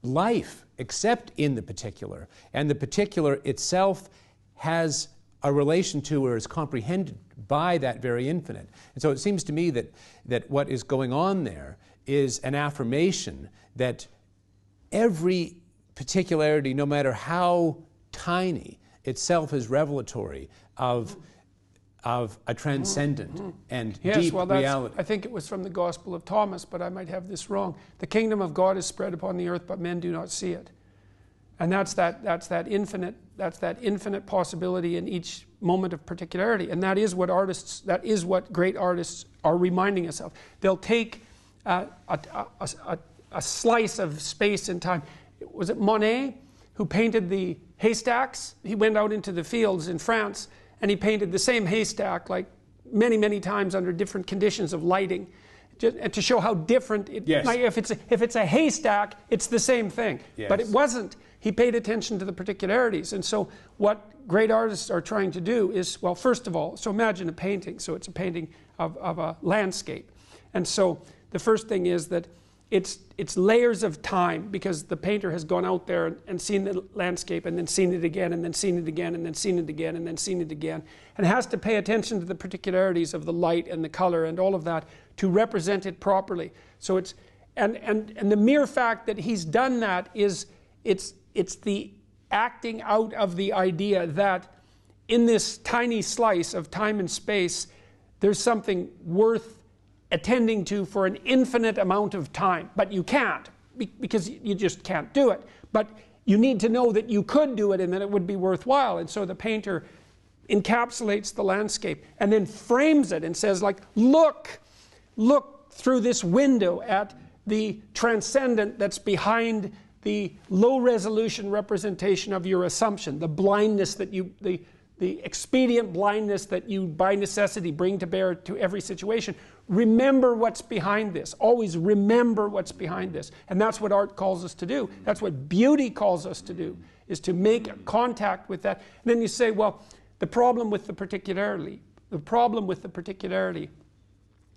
life except in the particular, and the particular itself has a relation to or is comprehended by that very infinite. And so it seems to me that what is going on there is an affirmation that every particularity, no matter how tiny, itself is revelatory of a transcendent and deep reality. I think it was from the Gospel of Thomas, but I might have this wrong. The kingdom of God is spread upon the earth, but men do not see it. And that's that infinite possibility in each moment of particularity. And that is what great artists are reminding us of. They'll take a slice of space and time. Was it Monet who painted the haystacks? He went out into the fields in France and he painted the same haystack like many, many times under different conditions of lighting, to show how different it. Yes. Like if it's a haystack, it's the same thing. Yes. But it wasn't. He paid attention to the particularities. And so what great artists are trying to do is, well, first of all, so imagine a painting. So it's a painting of a landscape. And so the first thing is that it's layers of time, because the painter has gone out there and seen the landscape and then seen it again and then seen it again and then seen it again and then seen it again, and has to pay attention to the particularities of the light and the color and all of that to represent it properly. So it's and the mere fact that he's done that is it's the acting out of the idea that in this tiny slice of time and space there's something worth attending to for an infinite amount of time. But you can't, because you just can't do it. But you need to know that you could do it and that it would be worthwhile. And so the painter encapsulates the landscape and then frames it and says, like, look through this window at the transcendent that's behind the low resolution representation of your assumption, the blindness that the expedient blindness that you by necessity bring to bear to every situation. Remember what's behind this. Always remember what's behind this. And that's what art calls us to do. That's what beauty calls us to do, is to make contact with that. And then you say, well, the problem with the particularity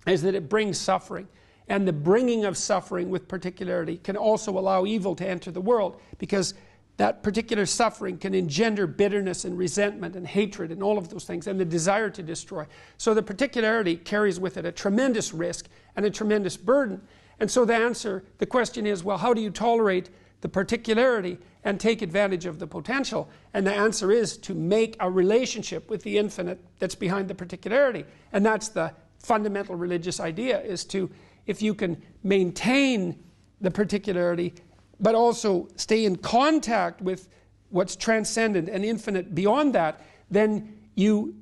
is that it brings suffering. And the bringing of suffering with particularity can also allow evil to enter the world, because that particular suffering can engender bitterness and resentment and hatred and all of those things, and the desire to destroy. So the particularity carries with it a tremendous risk and a tremendous burden. And so the question is, well, how do you tolerate the particularity and take advantage of the potential? And the answer is to make a relationship with the infinite that's behind the particularity. And that's the fundamental religious idea, is to, if you can maintain the particularity but also stay in contact with what's transcendent and infinite beyond that, then you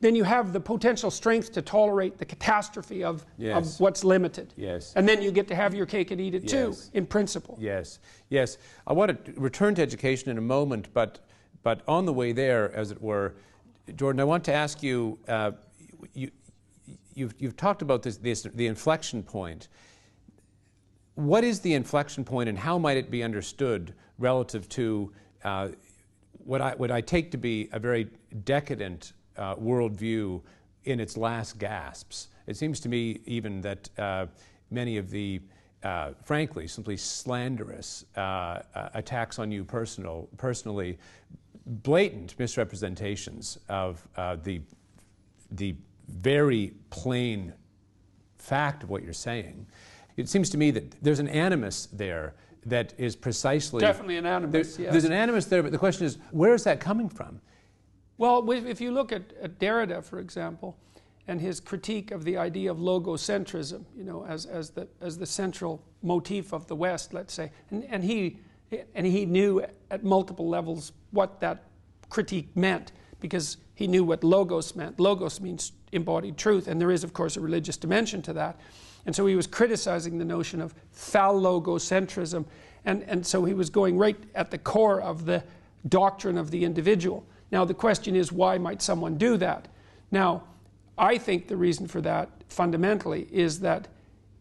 then you have the potential strength to tolerate the catastrophe of what's limited. Yes. And then you get to have your cake and eat it too, in principle. Yes. Yes. I want to return to education in a moment, but on the way there, as it were, Jordan, I want to ask you, you've talked about the inflection point. What is the inflection point, and how might it be understood relative to what I take to be a very decadent worldview in its last gasps? It seems to me even that many of the, frankly, simply slanderous attacks on you personally, blatant misrepresentations of the very plain fact of what you're saying. It seems to me that there's an animus there that is precisely... Definitely an animus, yes. There's an animus there, but the question is, where is that coming from? Well, if you look at Derrida, for example, and his critique of the idea of logocentrism, you know, as the central motif of the West, let's say, and he knew at multiple levels what that critique meant, because he knew what logos meant. Logos means embodied truth, and there is, of course, a religious dimension to that. And so he was criticizing the notion of phallogocentrism, and so he was going right at the core of the doctrine of the individual. Now the question is, why might someone do that? Now, I think the reason for that, fundamentally, is that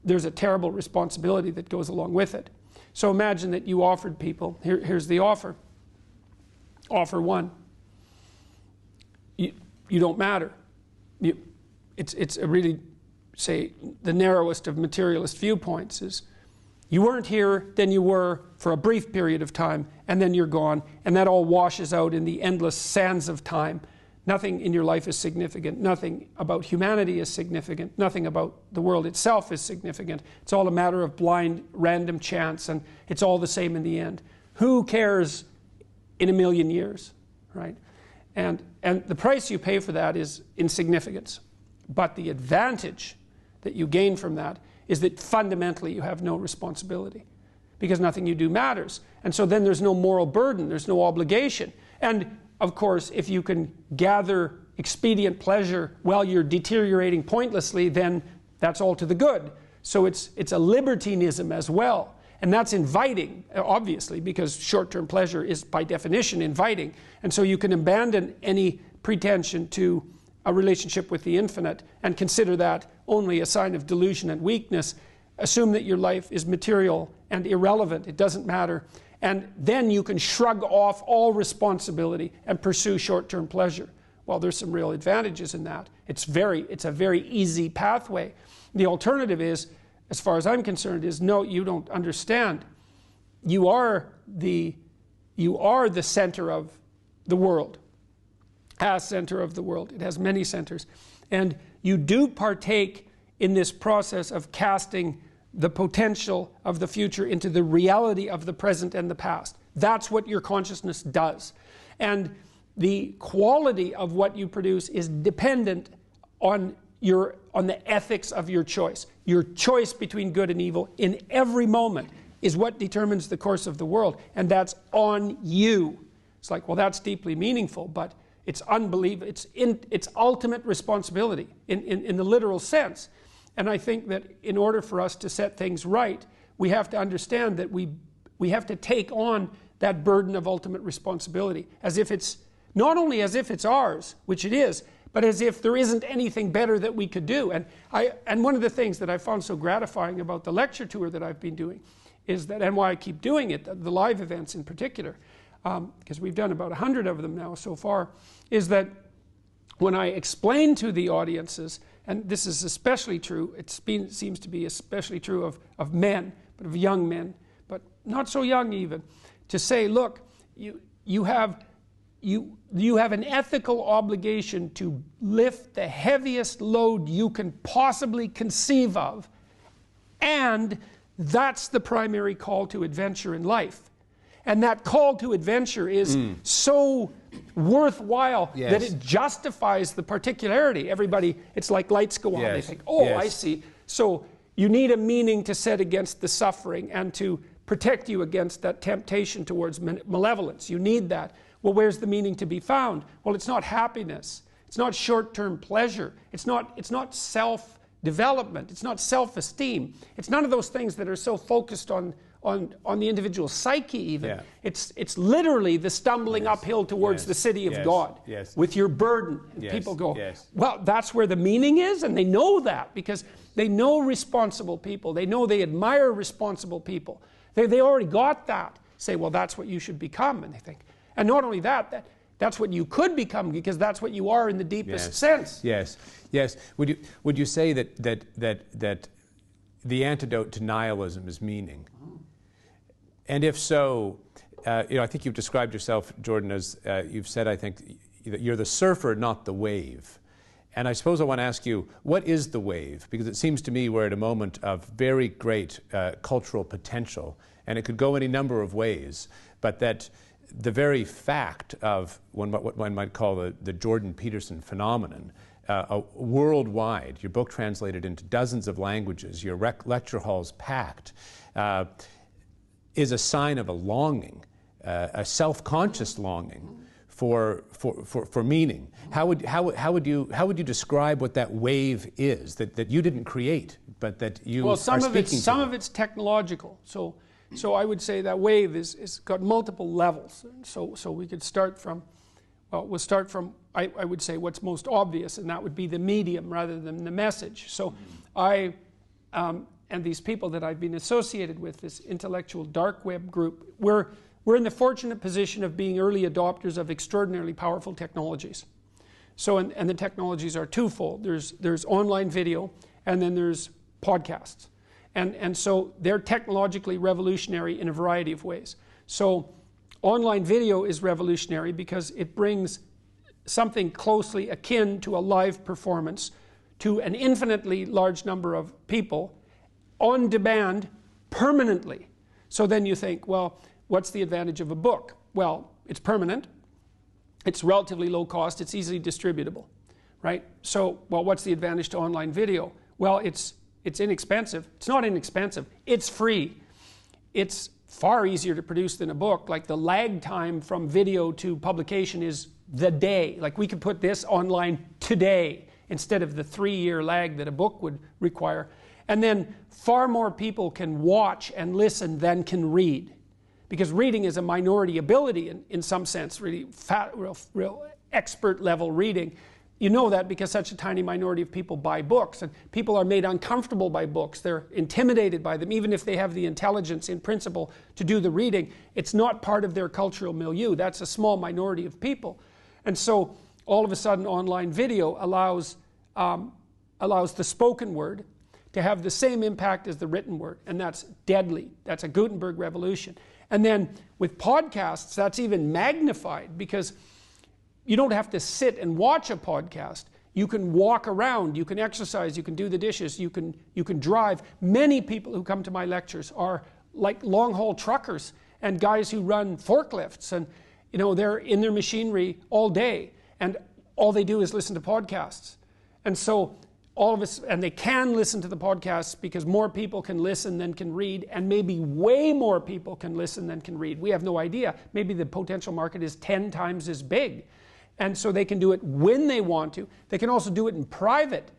there's a terrible responsibility that goes along with it. So imagine that you offered people, here's the offer. Offer one. You don't matter. It's a really, say, the narrowest of materialist viewpoints is, you weren't here, then you were for a brief period of time, and then you're gone, and that all washes out in the endless sands of time. Nothing in your life is significant. Nothing about humanity is significant. Nothing about the world itself is significant. It's all a matter of blind, random chance, and it's all the same in the end. Who cares in a million years, right? And the price you pay for that is insignificance. But the advantage that you gain from that is that fundamentally you have no responsibility, because nothing you do matters. And so then there's no moral burden, there's no obligation. And of course, if you can gather expedient pleasure while you're deteriorating pointlessly, then that's all to the good. So it's a libertinism as well. And that's inviting, obviously, because short-term pleasure is by definition inviting. And so you can abandon any pretension to a relationship with the infinite and consider that only a sign of delusion and weakness. Assume that your life is material and irrelevant, it doesn't matter, and then you can shrug off all responsibility and pursue short-term pleasure. Well, there's some real advantages in that. It's a very easy pathway. The alternative is, as far as I'm concerned, is no, you don't understand. You are the center of the world. As center of the world. It has many centers. And you do partake in this process of casting the potential of the future into the reality of the present and the past. That's what your consciousness does. And the quality of what you produce is dependent on the ethics of your choice. Your choice between good and evil in every moment is what determines the course of the world. And that's on you. It's like, well, that's deeply meaningful, but it's unbelievable. It's ultimate responsibility in the literal sense. And I think that in order for us to set things right, we have to understand that we have to take on that burden of ultimate responsibility, as if it's not only as if it's ours, which it is, but as if there isn't anything better that we could do. And one of the things that I found so gratifying about the lecture tour that I've been doing is that, and why I keep doing it, the live events in particular, because we've done about 100 of them now so far, is that when I explain to the audiences, and this is especially true, seems to be especially true of men, but of young men, but not so young even, to say, look, you have an ethical obligation to lift the heaviest load you can possibly conceive of, and that's the primary call to adventure in life. And that call to adventure is so worthwhile that it justifies the particularity. Everybody, it's like lights go on. They think, oh, I see. So you need a meaning to set against the suffering and to protect you against that temptation towards malevolence. You need that. Well, where's the meaning to be found? Well, it's not happiness. It's not short-term pleasure. It's not self-development. It's not self-esteem. It's none of those things that are so focused on the individual psyche even. Yeah. It's literally the stumbling uphill towards the city of God with your burden. And people go, well, that's where the meaning is, and they know that because they know responsible people. They know they admire responsible people. They already got that. Say, well, that's what you should become, and they think. And not only that, that's what you could become because that's what you are in the deepest sense. Yes, yes. Would you say that the antidote to nihilism is meaning? And if so, I think you've described yourself, Jordan, as you've said, I think, that you're the surfer, not the wave. And I suppose I want to ask you, what is the wave? Because it seems to me we're at a moment of very great cultural potential, and it could go any number of ways, but that the very fact of what one might call the Jordan Peterson phenomenon, worldwide, your book translated into dozens of languages, your lecture halls packed, is a sign of a longing, a self-conscious longing for meaning. How would you describe what that wave is that you didn't create, but that you are speaking to? Some of it's technological. So I would say that wave is got multiple levels. So we could start from, we'll start from, I would say what's most obvious, and that would be the medium rather than the message. So and these people that I've been associated with, this intellectual dark web group, we're in the fortunate position of being early adopters of extraordinarily powerful technologies. So, and the technologies are twofold. There's online video, and then there's podcasts. And so they're technologically revolutionary in a variety of ways. So online video is revolutionary because it brings something closely akin to a live performance to an infinitely large number of people on demand permanently. So then you think, well, what's the advantage of a book? Well, it's permanent, it's relatively low cost, it's easily distributable, right? So, well, what's the advantage to online video? Well, it's inexpensive. It's not inexpensive, it's free. It's far easier to produce than a book. Like the lag time from video to publication is the day. Like we could put this online today instead of the 3-year lag that a book would require. And then far more people can watch and listen than can read. Because reading is a minority ability in some sense, really real expert level reading. You know that because such a tiny minority of people buy books, and people are made uncomfortable by books. They're intimidated by them, even if they have the intelligence in principle to do the reading. It's not part of their cultural milieu. That's a small minority of people. And so all of a sudden online video allows the spoken word to have the same impact as the written word, and that's deadly. That's a Gutenberg revolution. And then with podcasts, that's even magnified because you don't have to sit and watch a podcast. You can walk around, you can exercise, you can do the dishes, you can drive. Many people who come to my lectures are like long-haul truckers and guys who run forklifts, and they're in their machinery all day, and all they do is listen to podcasts. And so all of us, and they can listen to the podcasts because more people can listen than can read, and maybe way more people can listen than can read. We have no idea. Maybe the potential market is 10 times as big. And so they can do it when they want to. They can also do it in private.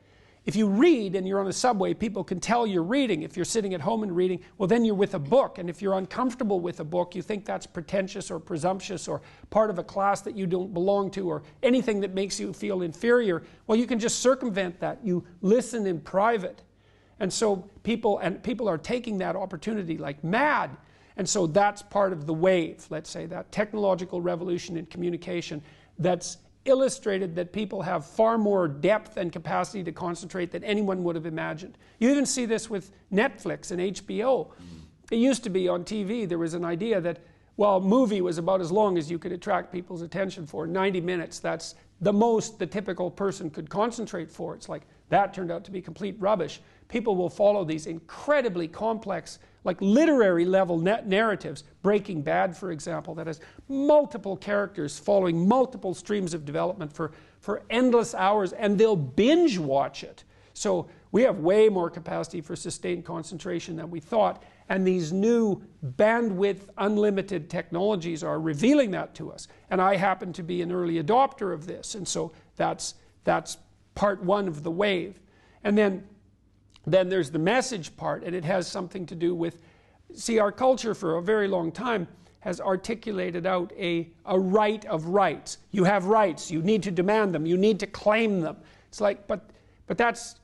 If you read and you're on a subway, people can tell you're reading. If you're sitting at home and reading, well, then you're with a book. And if you're uncomfortable with a book, you think that's pretentious or presumptuous or part of a class that you don't belong to or anything that makes you feel inferior, well, you can just circumvent that. You listen in private. And so people are taking that opportunity like mad. And so that's part of the wave, let's say, that technological revolution in communication that's illustrated that people have far more depth and capacity to concentrate than anyone would have imagined. You even see this with Netflix and HBO. It used to be on TV, there was an idea that, well, a movie was about as long as you could attract people's attention for. 90 minutes, that's the most the typical person could concentrate for. It's like, that turned out to be complete rubbish. People will follow these incredibly complex, like literary level narratives. Breaking Bad, for example, that has multiple characters following multiple streams of development for endless hours, and they'll binge watch it. So we have way more capacity for sustained concentration than we thought, and these new bandwidth unlimited technologies are revealing that to us. And I happen to be an early adopter of this, and so that's That's part one of the wave. And then there's the message part, and it has something to do with, see, our culture for a very long time has articulated out a right of rights. You have rights, you need to demand them, you need to claim them. It's like, but that's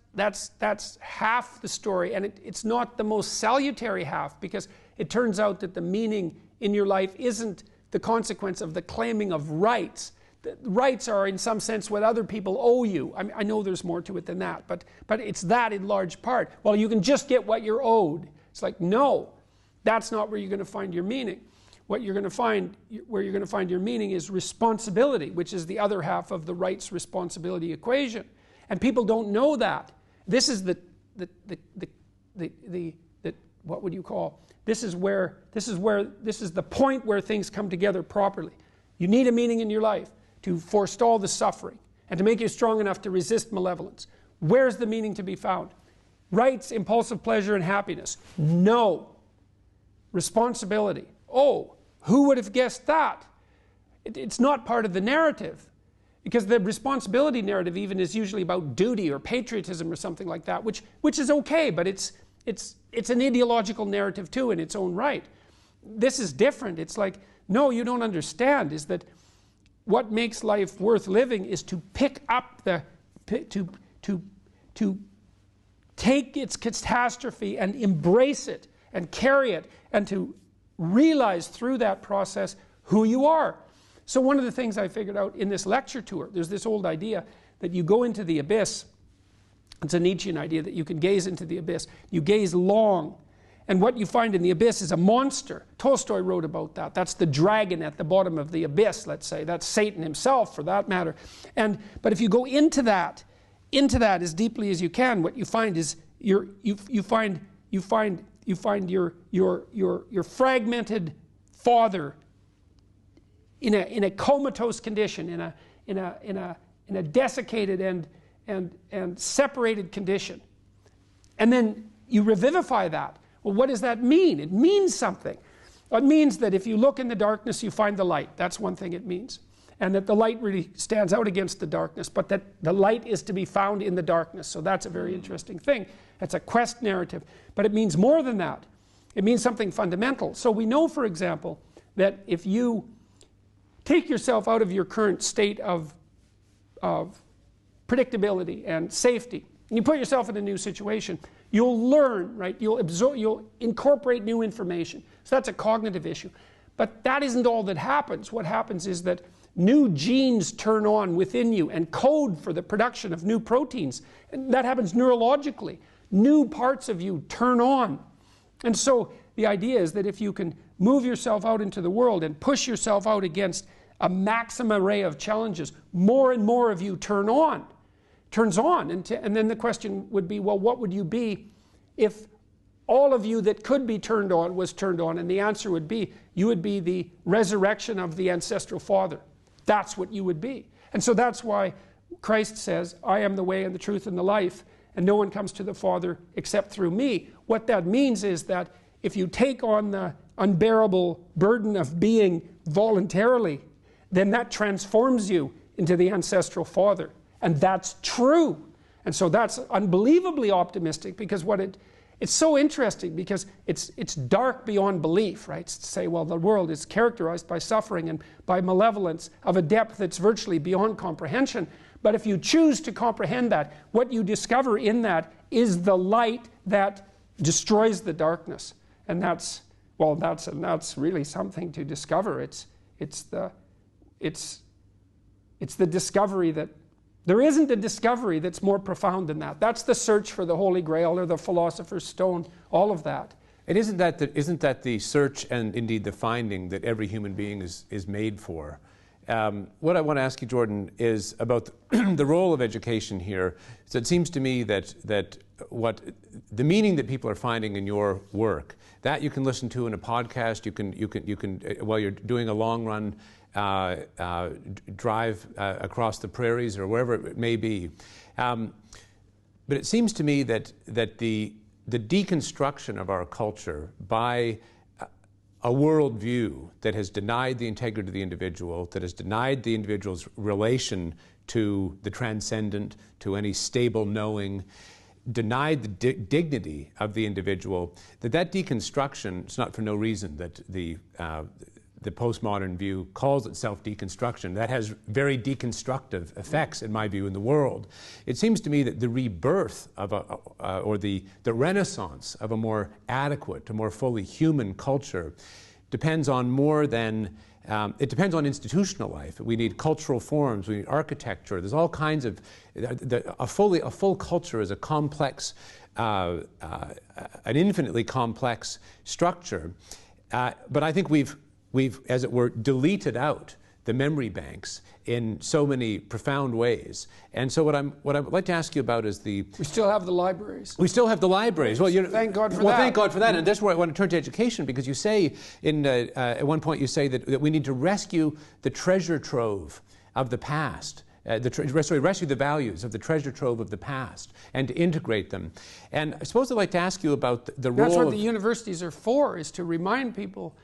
half the story, and it's not the most salutary half, because it turns out that the meaning in your life isn't the consequence of the claiming of rights. The rights are in some sense what other people owe you. I know there's more to it than that, but it's that in large part. Well, you can just get what you're owed. It's like, no, that's not where you're going to find your meaning. What you're going to find, where you're going to find your meaning is responsibility, which is the other half of the rights responsibility equation. And people don't know that. This is the what would you call? This is the point where things come together properly. You need a meaning in your life to forestall the suffering and to make you strong enough to resist malevolence. Where's the meaning to be found? Rights, impulsive pleasure, and happiness. No. Responsibility. Oh, who would have guessed that? It's not part of the narrative, because the responsibility narrative even is usually about duty or patriotism or something like that, which is okay, but it's an ideological narrative too in its own right. This is different. It's like, no, you don't understand, is that what makes life worth living is to pick up to take its catastrophe and embrace it and carry it, and to realize through that process who you are. So one of the things I figured out in this lecture tour, there's this old idea that you go into the abyss. It's a Nietzschean idea that you can gaze into the abyss. You gaze long, and what you find in the abyss is a monster. Tolstoy wrote about that. That's the dragon at the bottom of the abyss, let's say. That's Satan himself, for that matter. But if you go into that as deeply as you can, what you find is you find your fragmented father in a comatose condition, in a desiccated and separated condition. And then you revivify that. Well, what does that mean? It means something. It means that if you look in the darkness, you find the light. That's one thing it means. And that the light really stands out against the darkness, but that the light is to be found in the darkness. So that's a very interesting thing. That's a quest narrative. But it means more than that. It means something fundamental. So we know, for example, that if you take yourself out of your current state of predictability and safety, and you put yourself in a new situation, you'll learn, right? You'll incorporate new information. So that's a cognitive issue. But that isn't all that happens. What happens is that new genes turn on within you and code for the production of new proteins. And that happens neurologically. New parts of you turn on. And so the idea is that if you can move yourself out into the world and push yourself out against a maximum array of challenges, more and more of you turns on. And then the question would be, well, what would you be if all of you that could be turned on was turned on? And the answer would be, you would be the resurrection of the ancestral father. That's what you would be. And so that's why Christ says, I am the way and the truth and the life, and no one comes to the Father except through me. What that means is that if you take on the unbearable burden of being voluntarily, then that transforms you into the ancestral father. And that's true. And so that's unbelievably optimistic, because it's so interesting, because it's dark beyond belief, right? It's to say, well, the world is characterized by suffering and by malevolence of a depth that's virtually beyond comprehension. But if you choose to comprehend that, what you discover in that is the light that destroys the darkness. And that's really something to discover. It's the discovery that there isn't a discovery that's more profound than that. That's the search for the Holy Grail or the Philosopher's Stone, all of that. And isn't that the search and indeed the finding that every human being is made for? What I want to ask you, Jordan, is about the role of education here. So it seems to me that what the meaning that people are finding in your work, that you can listen to in a podcast, you can while you're doing a long run drive across the prairies or wherever it may be. But it seems to me that the deconstruction of our culture by a worldview that has denied the integrity of the individual, that has denied the individual's relation to the transcendent, to any stable knowing, denied the dignity of the individual, that deconstruction, it's not for no reason that the postmodern view calls itself deconstruction. That has very deconstructive effects, in my view, in the world. It seems to me that the rebirth of or the renaissance of a more adequate, a more fully human culture depends on more than, it depends on institutional life. We need cultural forms, we need architecture, there's all kinds of, a full culture is a complex, an infinitely complex structure. But I think we've, as it were, deleted out the memory banks in so many profound ways. And so what I would like to ask you about is we still have the libraries. We still have the libraries. Well, thank God for that. Well, thank God for that. And that's where I want to turn to education, because you say, at one point you say that we need to rescue the treasure trove of the past. Rescue the values of the treasure trove of the past and to integrate them. And I suppose I'd like to ask you about the role. That's what the universities are for, is to remind people,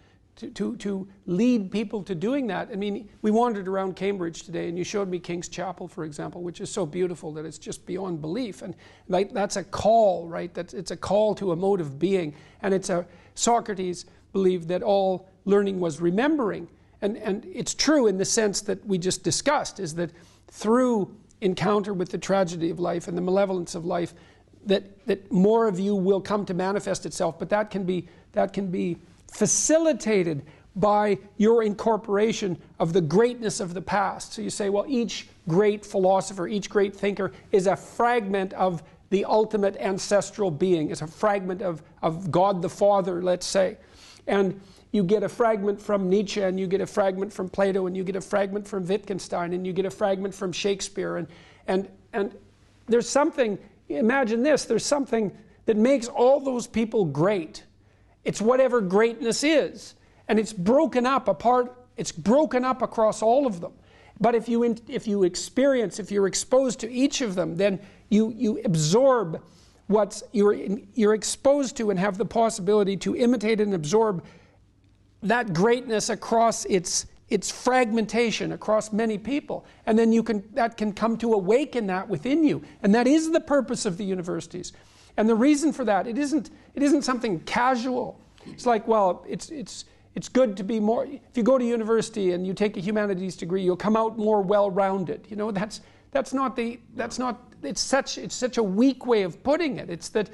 to lead people to doing that. I mean, we wandered around Cambridge today, and you showed me King's Chapel, for example, which is so beautiful that it's just beyond belief. And that's a call, right? It's a call to a mode of being. And Socrates believed that all learning was remembering. And it's true in the sense that we just discussed, is that through encounter with the tragedy of life and the malevolence of life, that more of you will come to manifest itself. But that can be facilitated by your incorporation of the greatness of the past. So you say, well, each great philosopher, each great thinker is a fragment of the ultimate ancestral being. It's a fragment of God the Father, let's say. And you get a fragment from Nietzsche, and you get a fragment from Plato, and you get a fragment from Wittgenstein, and you get a fragment from Shakespeare. And there's something, imagine this, there's something that makes all those people great. It's whatever greatness is. And it's broken up across all of them. But if you experience, if you're exposed to each of them, then you absorb what you're exposed to and have the possibility to imitate and absorb that greatness across its fragmentation across many people. And then that can come to awaken that within you. And that is the purpose of the universities. And the reason for that, it isn't something casual. It's like, well, it's good to be more, if you go to university and you take a humanities degree, you'll come out more well-rounded. You know, it's such a weak way of putting it. It's that,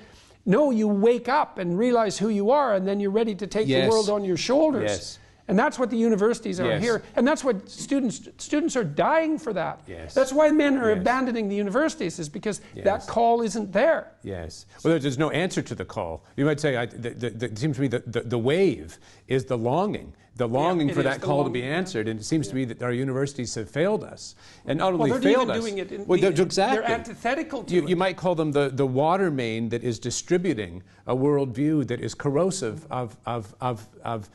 no, you wake up and realize who you are, and then you're ready to take the world on your shoulders. Yes. And that's what the universities are here. And that's what students are dying for that. Yes. That's why men are abandoning the universities, is because that call isn't there. Yes. Well, there's no answer to the call. You might say, it seems to me that the wave is the longing for that call to be answered. And it seems to me that our universities have failed us. And not only failed us. Doing it exactly. They're antithetical to it. You might call them the water main that is distributing a worldview that is corrosive of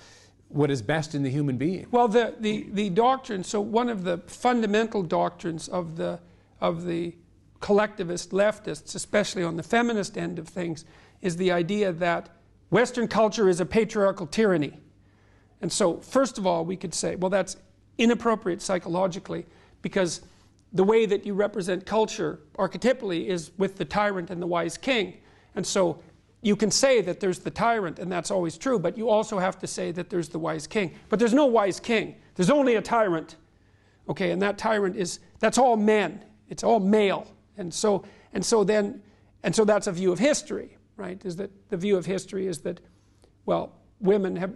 what is best in the human being. Well, the doctrine, so one of the fundamental doctrines of the collectivist leftists, especially on the feminist end of things, is the idea that Western culture is a patriarchal tyranny. And so, first of all, we could say, well, that's inappropriate psychologically, because the way that you represent culture archetypally is with the tyrant and the wise king. And so you can say that there's the tyrant, and that's always true, but you also have to say that there's the wise king. But there's no wise king. There's only a tyrant. Okay, and that tyrant that's all men. It's all male. And so that's a view of history, right? Is that the view of history is that, well, women have,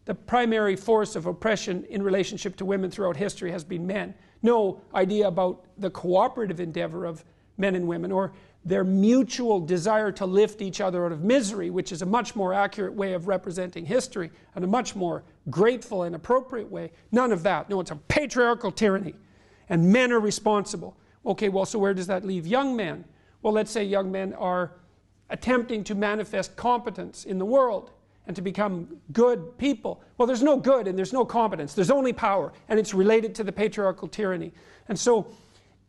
the primary force of oppression in relationship to women throughout history has been men. No idea about the cooperative endeavor of men and women, or their mutual desire to lift each other out of misery, which is a much more accurate way of representing history and a much more grateful and appropriate way. None of that. No, it's a patriarchal tyranny. And men are responsible. Okay, well, so where does that leave young men? Well, let's say young men are attempting to manifest competence in the world and to become good people. Well, there's no good and there's no competence. There's only power, and it's related to the patriarchal tyranny. And so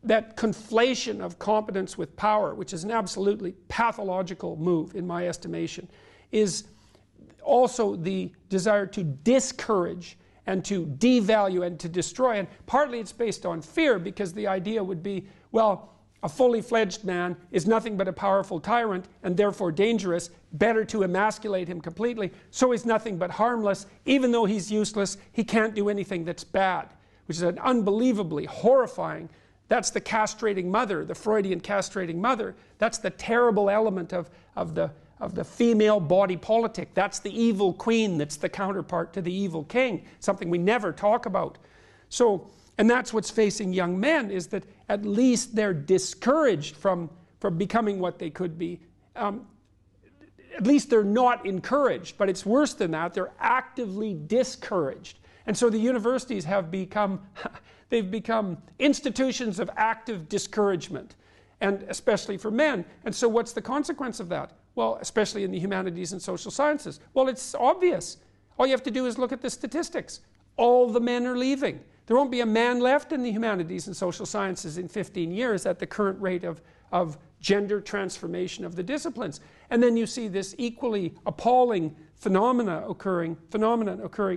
that conflation of competence with power, which is an absolutely pathological move in my estimation, is also the desire to discourage and to devalue and to destroy. And partly it's based on fear, because the idea would be, well, a fully fledged man is nothing but a powerful tyrant and therefore dangerous. Better to emasculate him completely. So he's nothing but harmless. Even though he's useless, he can't do anything that's bad, which is an unbelievably horrifying. That's the castrating mother, the Freudian castrating mother. That's the terrible element of the female body politic. That's the evil queen that's the counterpart to the evil king, something we never talk about. So, and that's what's facing young men, is that at least they're discouraged from becoming what they could be. At least they're not encouraged, but it's worse than that. They're actively discouraged. And so the universities have become, they've become institutions of active discouragement, and especially for men. And so what's the consequence of that? Well, especially in the humanities and social sciences. Well, it's obvious. All you have to do is look at the statistics. All the men are leaving. There won't be a man left in the humanities and social sciences in 15 years at the current rate of gender transformation of the disciplines. And then you see this equally appalling phenomenon occurring,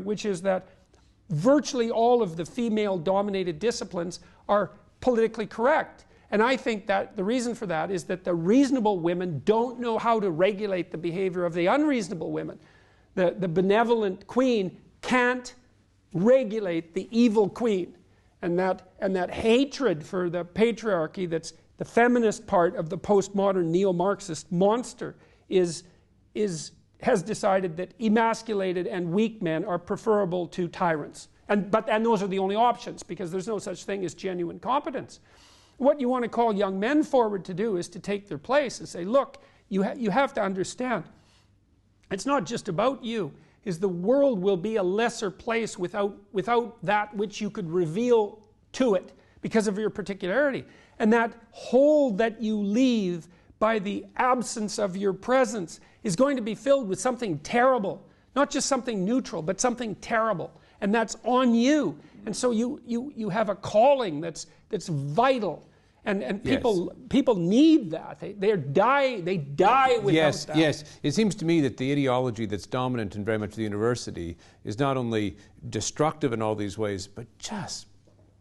which is that virtually all of the female-dominated disciplines are politically correct. And I think that the reason for that is that the reasonable women don't know how to regulate the behavior of the unreasonable women. The benevolent queen can't regulate the evil queen, and that hatred for the patriarchy, that's the feminist part of the postmodern neo-Marxist monster, has decided that emasculated and weak men are preferable to tyrants, and those are the only options, because there's no such thing as genuine competence. What you want to call young men forward to do is to take their place and say, look, you have to understand, it's not just about you. Is the world will be a lesser place without that which you could reveal to it because of your particularity. And that hole that you leave by the absence of your presence is going to be filled with something terrible. Not just something neutral, but something terrible. And that's on you. And so you have a calling that's vital. And people need that. They die without that. Yes. It seems to me that the ideology that's dominant in very much the university is not only destructive in all these ways, but just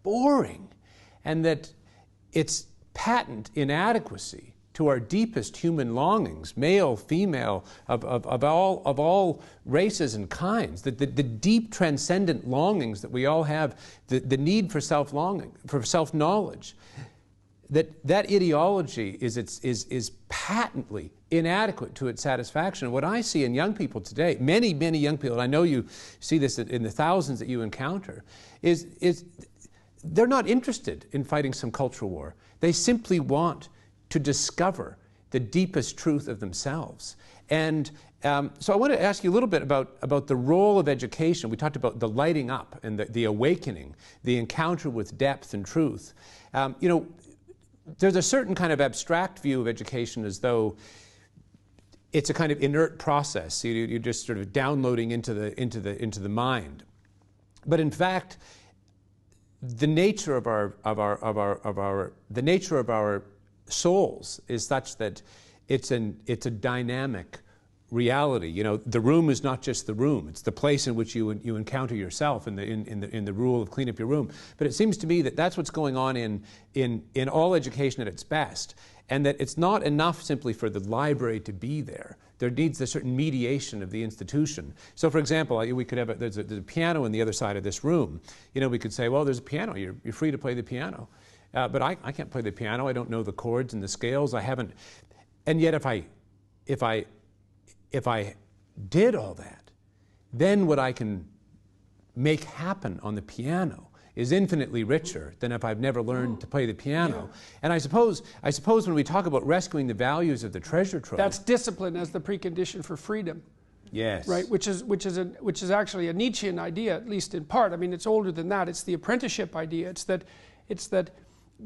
boring. And that its patent inadequacy to our deepest human longings, male, female, of all races and kinds, the deep transcendent longings that we all have, the need for self-longing, for self-knowledge, that ideology is patently inadequate to its satisfaction. What I see in young people today, many young people, and I know you see this in the thousands that you encounter, is they're not interested in fighting some cultural war. They simply want to discover the deepest truth of themselves. And so I want to ask you a little bit about the role of education. We talked about the lighting up and the awakening, the encounter with depth and truth. There's a certain kind of abstract view of education as though it's a kind of inert process. You're just sort of downloading into the mind. But in fact, the nature of our souls is such that it's a dynamic reality. The room is not just the room; it's the place in which you encounter yourself in the rule of clean up your room. But it seems to me that that's what's going on in all education at its best, and that it's not enough simply for the library to be there. There needs a certain mediation of the institution. So, for example, we could have there's a piano on the other side of this room. We could say, well, there's a piano. You're free to play the piano, but I can't play the piano. I don't know the chords and the scales. I haven't. And yet, if I did all that, then what I can make happen on the piano is infinitely richer than if I've never learned to play the piano. Yeah. And I suppose when we talk about rescuing the values of the treasure trove, that's discipline as the precondition for freedom. Yes. Right, which is actually a Nietzschean idea, at least in part. I mean, it's older than that. It's the apprenticeship idea. It's that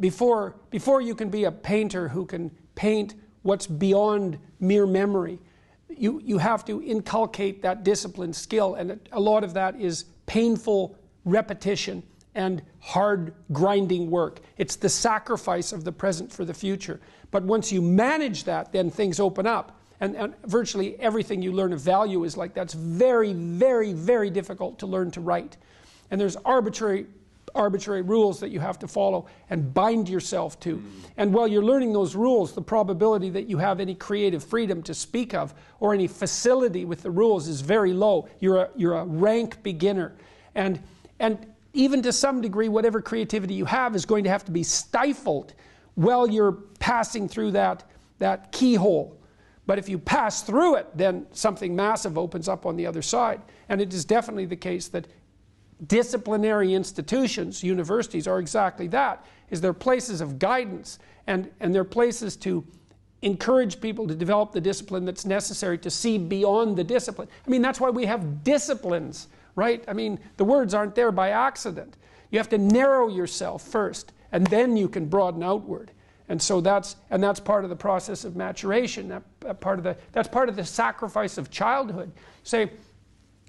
before you can be a painter who can paint what's beyond mere memory, you have to inculcate that discipline skill, and a lot of that is painful repetition and hard grinding work. It's the sacrifice of the present for the future. But once you manage that, then things open up. And virtually everything you learn of value is like that's very, very, very difficult to learn to write. and there's arbitrary rules that you have to follow and bind yourself to. And while you're learning those rules, the probability that you have any creative freedom to speak of or any facility with the rules is very low. You're a rank beginner. And even to some degree, whatever creativity you have is going to have to be stifled while you're passing through that keyhole. But if you pass through it, then something massive opens up on the other side. And it is definitely the case that disciplinary institutions, universities, are exactly that. Is they're places of guidance, and they're places to encourage people to develop the discipline that's necessary to see beyond the discipline. I mean, that's why we have disciplines, right? I mean, the words aren't there by accident. You have to narrow yourself first, and then you can broaden outward. And so that's part of the process of maturation. That's part of the sacrifice of childhood. Say,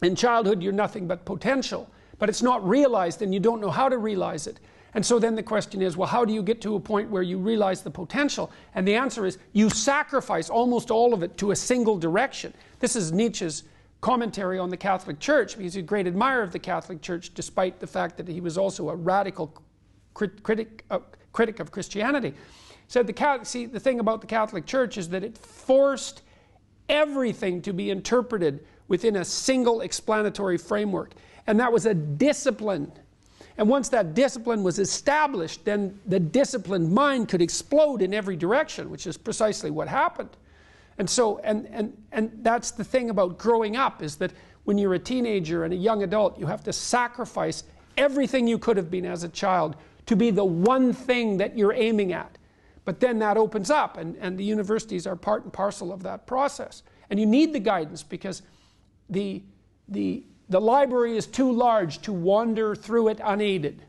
in childhood you're nothing but potential, but it's not realized and you don't know how to realize it. And so then the question is, well, how do you get to a point where you realize the potential? And the answer is, you sacrifice almost all of it to a single direction. This is Nietzsche's commentary on the Catholic Church. He's a great admirer of the Catholic Church, despite the fact that he was also a radical critic of Christianity. He said, the thing about the Catholic Church is that it forced everything to be interpreted within a single explanatory framework. And that was a discipline. And once that discipline was established, then the disciplined mind could explode in every direction, which is precisely what happened. And so, and that's the thing about growing up, is that when you're a teenager and a young adult, you have to sacrifice everything you could have been as a child to be the one thing that you're aiming at. But then that opens up, and the universities are part and parcel of that process. And you need the guidance, because the library is too large to wander through it unaided.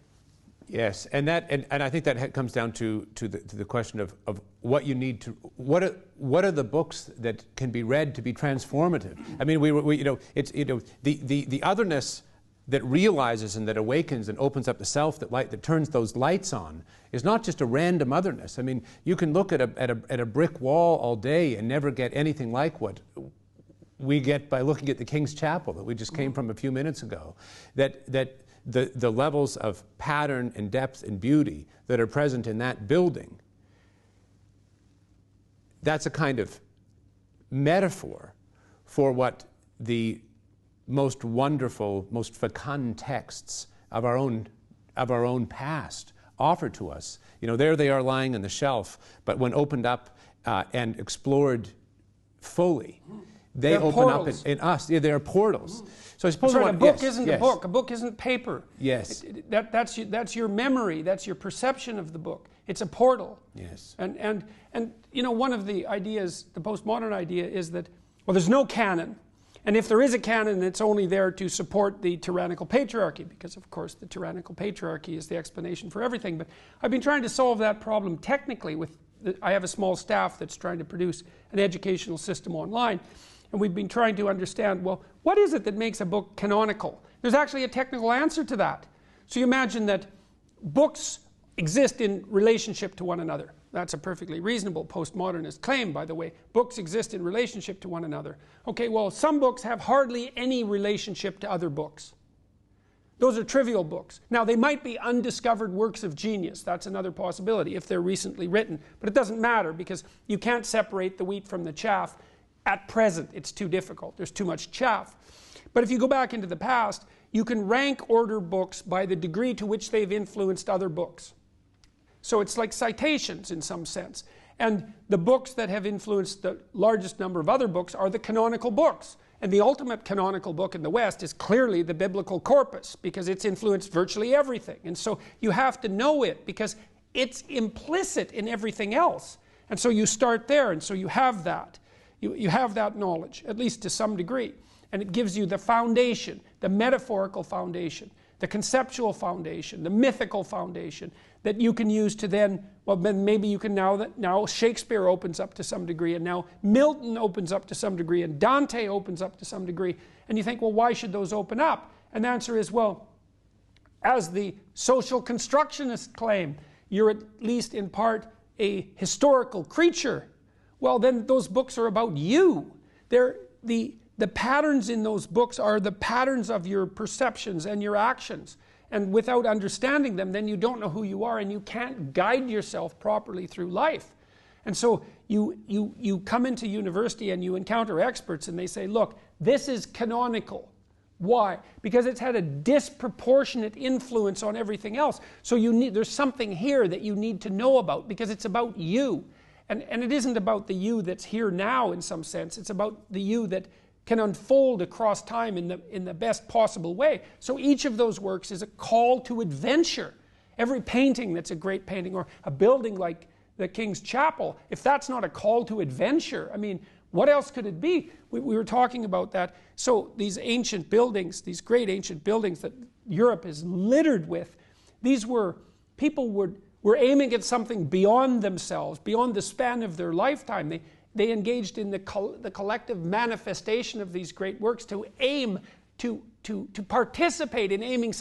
Yes, and I think that comes down to the question of what you need to, what are the books that can be read to be transformative? I mean, the otherness that realizes and that awakens and opens up the self, that turns those lights on, is not just a random otherness. I mean, you can look at a brick wall all day and never get anything like what we get by looking at the King's Chapel that we just came from a few minutes ago. That the levels of pattern and depth and beauty that are present in that building, that's a kind of metaphor for what the most wonderful, most fecund texts of our own past offer to us. You know, there they are lying on the shelf, but when opened up and explored fully, they open up in us. Yeah, they are portals. So I suppose a book isn't a book. A book isn't paper. Yes. That's your memory. That's your perception of the book. It's a portal. Yes. And you know, one of the ideas, the postmodern idea, is that, well, there's no canon. And if there is a canon, it's only there to support the tyrannical patriarchy, because of course the tyrannical patriarchy is the explanation for everything. But I've been trying to solve that problem technically I have a small staff that's trying to produce an educational system online. And we've been trying to understand, well, what is it that makes a book canonical? There's actually a technical answer to that. So you imagine that books exist in relationship to one another. That's a perfectly reasonable postmodernist claim, by the way. Books exist in relationship to one another. Okay, well, some books have hardly any relationship to other books. Those are trivial books. Now, they might be undiscovered works of genius. That's another possibility if they're recently written. But it doesn't matter, because you can't separate the wheat from the chaff. At present, it's too difficult. There's too much chaff. But if you go back into the past, you can rank order books by the degree to which they've influenced other books. So it's like citations in some sense. And the books that have influenced the largest number of other books are the canonical books. And the ultimate canonical book in the West is clearly the biblical corpus, because it's influenced virtually everything. And so you have to know it, because it's implicit in everything else. And so you start there, and so you have that. You have that knowledge, at least to some degree. And it gives you the foundation, the metaphorical foundation, the conceptual foundation, the mythical foundation that you can use to then, well, then maybe you can now Shakespeare opens up to some degree, and now Milton opens up to some degree, and Dante opens up to some degree. And you think, well, why should those open up? And the answer is, well, as the social constructionists claim, you're at least in part a historical creature. Well, then those books are about you. They're the the patterns in those books are the patterns of your perceptions and your actions. And without understanding them, then you don't know who you are, and you can't guide yourself properly through life. And so you come into university and you encounter experts and they say, look, this is canonical. Why? Because it's had a disproportionate influence on everything else. So there's something here that you need to know about, because it's about you. And it isn't about the you that's here now in some sense. It's about the you that can unfold across time in the best possible way. So each of those works is a call to adventure. Every painting that's a great painting, or a building like the King's Chapel, if that's not a call to adventure, I mean, what else could it be? We were talking about that. So these ancient buildings, these great ancient buildings that Europe is littered with, these were, people were aiming at something beyond themselves, beyond the span of their lifetime. They engaged in the collective manifestation of these great works to aim, to participate in aiming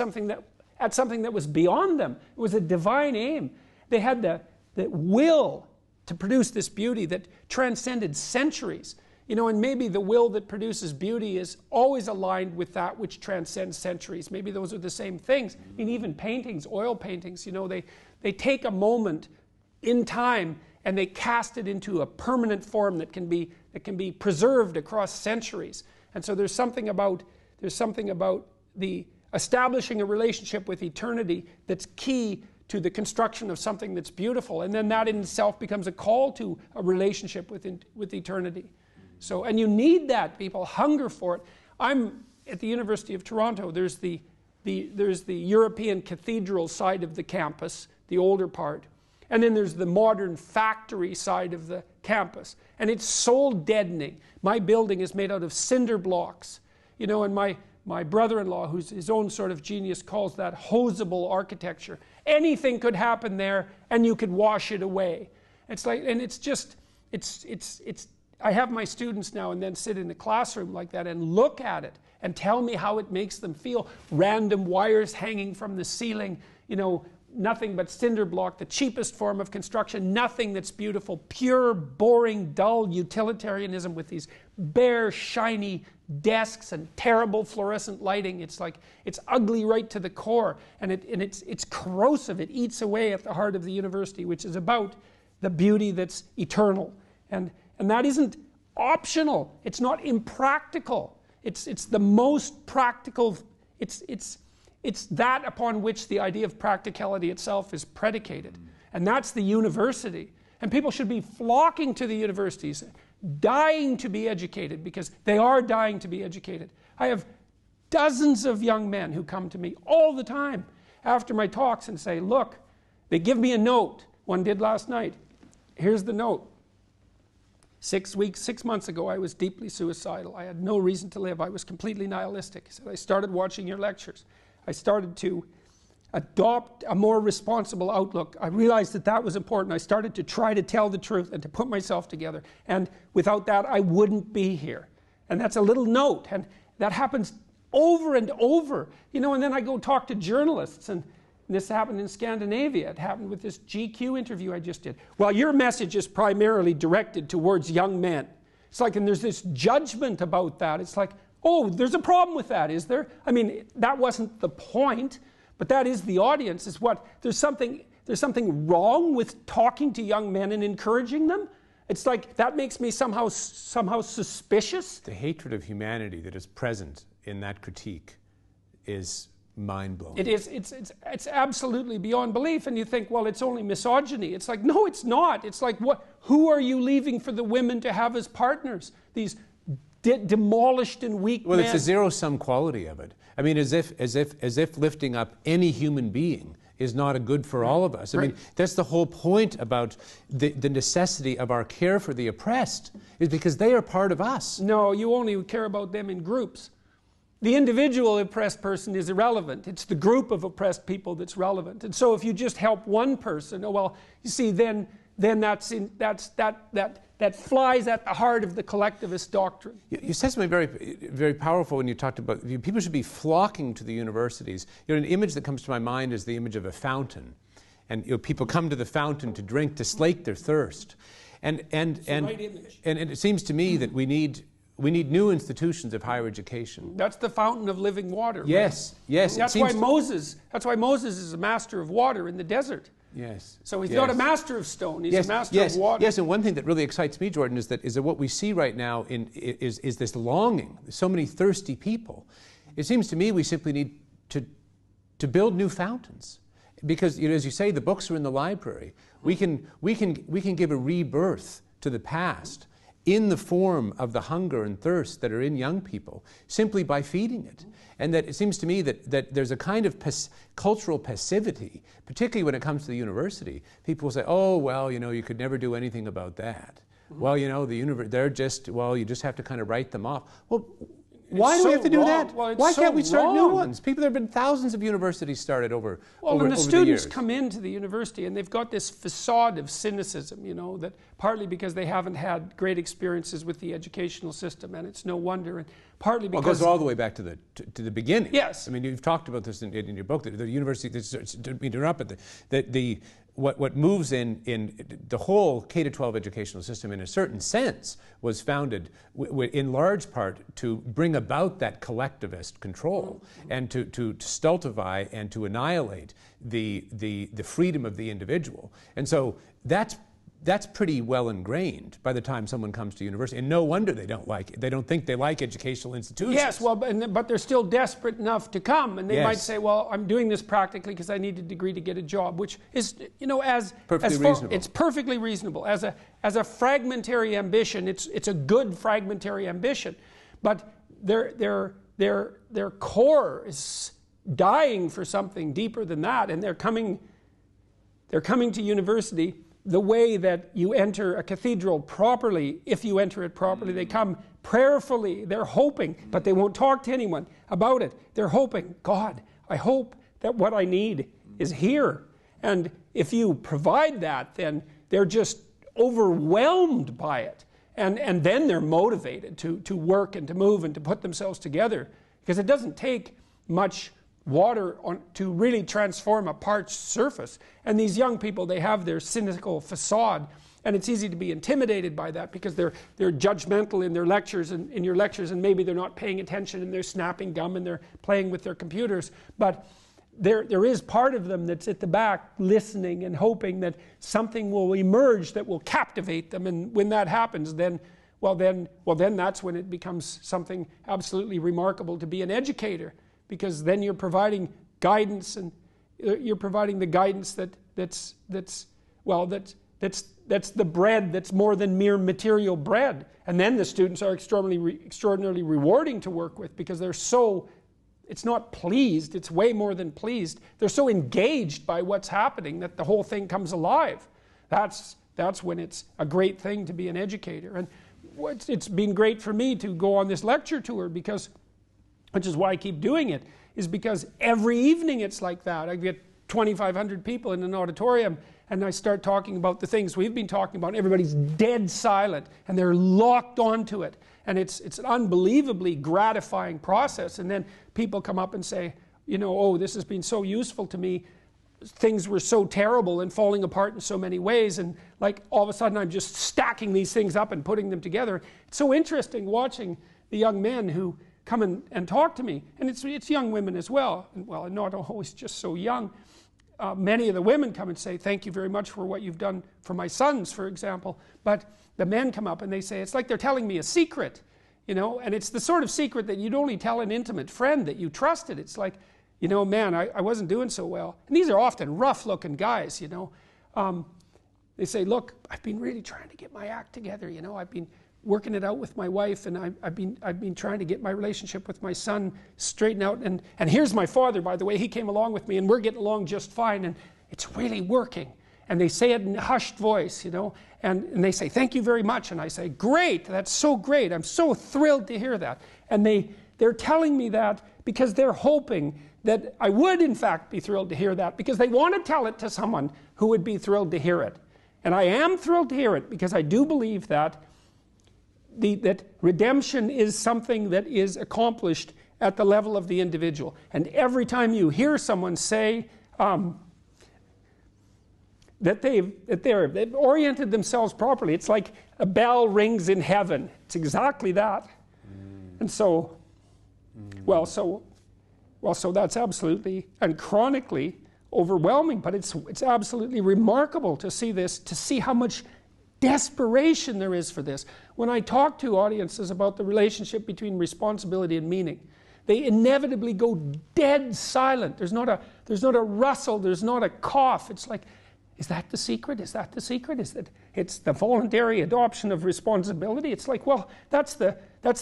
at something that was beyond them. It was a divine aim. They had the will to produce this beauty that transcended centuries. You know, and maybe the will that produces beauty is always aligned with that which transcends centuries. Maybe those are the same things. I mean, even paintings, oil paintings, you know, they take a moment in time and they cast it into a permanent form that can be preserved across centuries. And so there's something about the establishing a relationship with eternity that's key to the construction of something that's beautiful, and then that in itself becomes a call to a relationship with eternity. So, and you need that. People hunger for it. I'm at the University of Toronto. There's the European cathedral side of the campus, the older part. And then there's the modern factory side of the campus. And it's soul deadening. My building is made out of cinder blocks. You know, and my brother-in-law, who's his own sort of genius, calls that hosable architecture. Anything could happen there and you could wash it away. It's like, and it's just, I have my students now and then sit in a classroom like that and look at it and tell me how it makes them feel. Random wires hanging from the ceiling, you know, nothing but cinder block, the cheapest form of construction, nothing that's beautiful, pure, boring, dull utilitarianism with these bare, shiny desks and terrible fluorescent lighting. It's like, it's ugly right to the core, and it's corrosive. It eats away at the heart of the university, which is about the beauty that's eternal. And that isn't optional. It's not impractical. It's the most practical. It's that upon which the idea of practicality itself is predicated. And that's the university. And people should be flocking to the universities, dying to be educated, because they are dying to be educated. I have dozens of young men who come to me all the time after my talks and say, look, they give me a note. One did last night. Here's the note. 6 months ago, I was deeply suicidal. I had no reason to live. I was completely nihilistic. He said, I started watching your lectures. I started to adopt a more responsible outlook. I realized that was important. I started to try to tell the truth and to put myself together. And without that, I wouldn't be here. And that's a little note. And that happens over and over. You know, and then I go talk to journalists. And this happened in Scandinavia. It happened with this GQ interview I just did. Well, your message is primarily directed towards young men. It's like, and there's this judgment about that. It's like, oh, there's a problem with that, is there? I mean, that wasn't the point, but that is the audience. Is what there's something wrong with talking to young men and encouraging them. It's like that makes me somehow suspicious. The hatred of humanity that is present in that critique is mind-blowing. It is. It's absolutely beyond belief. And you think, well, it's only misogyny. It's like, no, it's not. It's like, what? Who are you leaving for the women to have as partners? These demolished and weak men. It's a zero-sum quality of it. I mean, as if lifting up any human being is not a good for all of us. I mean, that's the whole point about the necessity of our care for the oppressed, is because they are part of us. No, you only care about them in groups. The individual oppressed person is irrelevant. It's the group of oppressed people that's relevant. And so if you just help one person, oh well, you see, then that flies at the heart of the collectivist doctrine. You said something very, very powerful when you talked about people should be flocking to the universities. You know, an image that comes to my mind is the image of a fountain, and you know, people come to the fountain to drink, to slake their thirst, and it seems to me that we We need new institutions of higher education. That's the fountain of living water. Yes, right? yes. That's why Moses is a master of water in the desert. Yes. So he's not a master of stone, he's a master of water. Yes, and one thing that really excites me, Jordan, is that what we see right now is this longing. There's so many thirsty people. It seems to me we simply need to build new fountains. Because, as you say, the books are in the library. We can give a rebirth to the past in the form of the hunger and thirst that are in young people, simply by feeding it. And that it seems to me that there's a kind of cultural passivity, particularly when it comes to the university. People will say, oh, well, you could never do anything about that. Well, they're just, you just have to kind of write them off. Well, why do we have to do that? Well, why can't we start new ones? There have been thousands of universities started over the years. Well, when the students come into the university and they've got this facade of cynicism, that partly because they haven't had great experiences with the educational system, and it's no wonder, and partly because... Well, it goes all the way back to the beginning. Yes. I mean, you've talked about this in your book, that the university, to interrupt, but what moves in the whole K-12 educational system, in a certain sense, was founded in large part to bring about that collectivist control and to stultify and to annihilate the freedom of the individual. And so that's pretty well ingrained by the time someone comes to university, and no wonder they don't think they like educational institutions. Yes, well, but they're still desperate enough to come, and they might say, well, I'm doing this practically because I need a degree to get a job, which is, perfectly reasonable. It's perfectly reasonable. As a fragmentary ambition, it's a good fragmentary ambition, but their core is dying for something deeper than that, and they're coming to university the way that you enter a cathedral properly. If you enter it properly, they come prayerfully, they're hoping, but they won't talk to anyone about it. They're hoping, God, I hope that what I need is here. And if you provide that, then they're just overwhelmed by it. And then they're motivated to work and to move and to put themselves together. Because it doesn't take much water to really transform a parched surface. And these young people, they have their cynical facade, and it's easy to be intimidated by that because they're judgmental in their lectures and in your lectures, and maybe they're not paying attention and they're snapping gum and they're playing with their computers. But there is part of them that's at the back listening and hoping that something will emerge that will captivate them, and when that happens, then that's when it becomes something absolutely remarkable to be an educator. Because then you're providing guidance, and you're providing the guidance that's the bread that's more than mere material bread. And then the students are extraordinarily rewarding to work with, because it's not pleased, it's way more than pleased. They're so engaged by what's happening that the whole thing comes alive. That's when it's a great thing to be an educator. And it's been great for me to go on this lecture tour, which is why I keep doing it, is because every evening it's like that. I get 2,500 people in an auditorium, and I start talking about the things we've been talking about, and everybody's dead silent, and they're locked onto it. And it's an unbelievably gratifying process. And then people come up and say, oh, this has been so useful to me. Things were so terrible and falling apart in so many ways, and like all of a sudden I'm just stacking these things up and putting them together. It's so interesting watching the young men who come and talk to me, and it's young women as well, and not always just so young. Many of the women come and say, thank you very much for what you've done for my sons, for example. But the men come up and they say, it's like they're telling me a secret, and it's the sort of secret that you'd only tell an intimate friend that you trusted. It's like, man, I wasn't doing so well. And these are often rough-looking guys, They say, look, I've been really trying to get my act together, I've been working it out with my wife, and I've been trying to get my relationship with my son straightened out, and here's my father, by the way, he came along with me, and we're getting along just fine, and it's really working. And they say it in a hushed voice, and they say, thank you very much. And I say, great, that's so great, I'm so thrilled to hear that. And they're telling me that because they're hoping that I would in fact be thrilled to hear that, because they want to tell it to someone who would be thrilled to hear it. And I am thrilled to hear it, because I do believe that redemption is something that is accomplished at the level of the individual. And every time you hear someone say that they've oriented themselves properly, it's like a bell rings in heaven. It's exactly that. And so, well, so that's absolutely and chronically overwhelming, but it's absolutely remarkable to see this, to see how much desperation there is for this. When I talk to audiences about the relationship between responsibility and meaning, they inevitably go dead silent. There's not a rustle, there's not a cough. It's like, is that the secret? Is that the secret? Is that it's the voluntary adoption of responsibility? It's like, well, that's the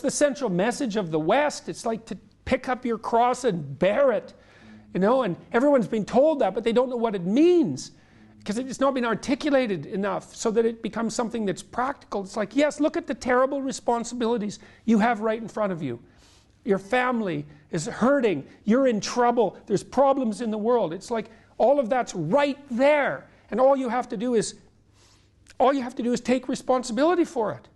central message of the West. It's like to pick up your cross and bear it, you know, and everyone's been told that, but they don't know what it means because it's not been articulated enough so that it becomes something that's practical. It's like, yes, look at the terrible responsibilities you have right in front of you. Your family is hurting. You're in trouble. There's problems in the world. It's like all of that's right there. And all you have to do is take responsibility for it.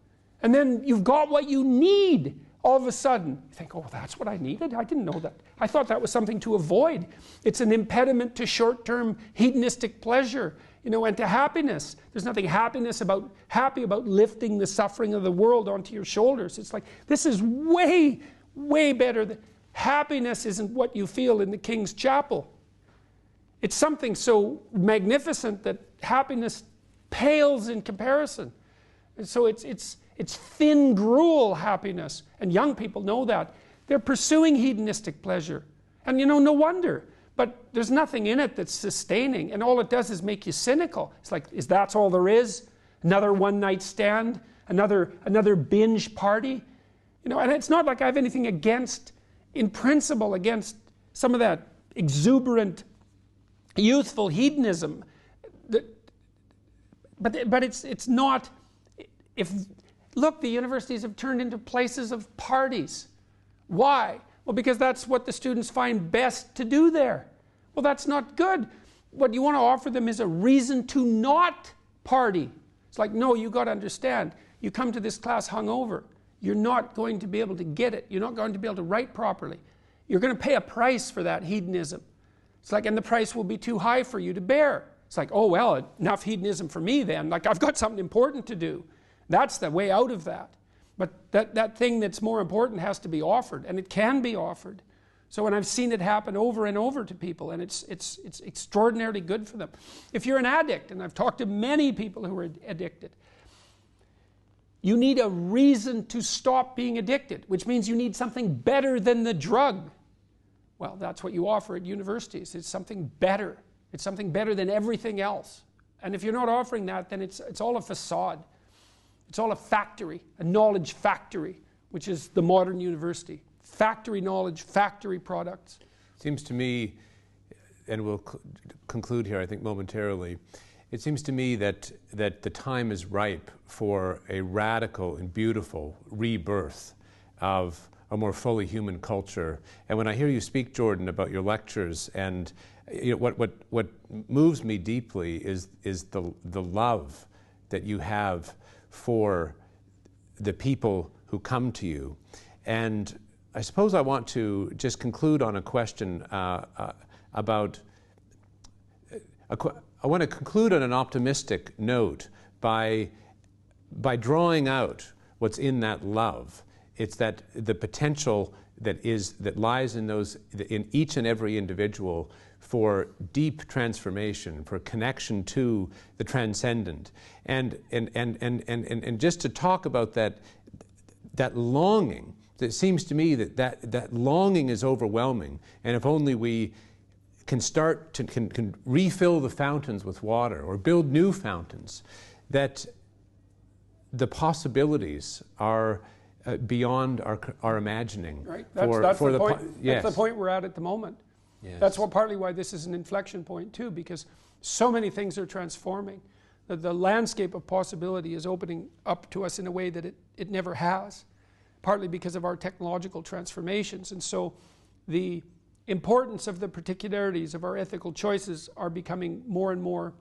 And then you've got what you need all of a sudden. You think, oh, that's what I needed? I didn't know that. I thought that was something to avoid. It's an impediment to short-term hedonistic pleasure, you know, and to happiness. There's nothing happy about lifting the suffering of the world onto your shoulders. It's like, this is way, way better. Happiness isn't what you feel in the King's Chapel. It's something so magnificent that happiness pales in comparison. And so it's thin gruel happiness. And young people know that. They're pursuing hedonistic pleasure. And you know, no wonder. But there's nothing in it that's sustaining. And all it does is make you cynical. It's like, that's all there is? Another one-night stand? Another binge party? You know, and it's not like I have anything against, in principle, against some of that exuberant youthful hedonism, but it's not. Look, the universities have turned into places of parties. Why? Well, because that's what the students find best to do there. Well, that's not good. What you want to offer them is a reason to not party. It's like, no, you got to understand. You come to this class hungover. You're not going to be able to get it. You're not going to be able to write properly. You're going to pay a price for that hedonism. It's like, and the price will be too high for you to bear. It's like, oh, well, enough hedonism for me then. Like, I've got something important to do. That's the way out of that. But that thing that's more important has to be offered, and it can be offered. So, and I've seen it happen over and over to people, and it's extraordinarily good for them. If you're an addict, and I've talked to many people who are addicted, you need a reason to stop being addicted, which means you need something better than the drug. Well, that's what you offer at universities. It's something better. It's something better than everything else. And if you're not offering that, then it's all a facade. It's all a factory, a knowledge factory, which is the modern university. Factory knowledge, factory products. Seems to me, and we'll conclude here, I think, momentarily, it seems to me that the time is ripe for a radical and beautiful rebirth of a more fully human culture. And when I hear you speak, Jordan, about your lectures, and you know, what moves me deeply is the love that you have for the people who come to you. And I suppose I want to just conclude on a question about. I want to conclude on an optimistic note by drawing out what's in that love. It's that the potential that lies in each and every individual for deep transformation, for connection to the transcendent, and just to talk about that longing. It seems to me that longing is overwhelming, and if only we can start to can refill the fountains with water or build new fountains, that the possibilities are beyond our imagining. Right. That's the point. Yes. That's the point we're at the moment. Yes. That's partly why this is an inflection point too, because so many things are transforming. The landscape of possibility is opening up to us in a way that it never has, partly because of our technological transformations. And so the importance of the particularities of our ethical choices are becoming more and more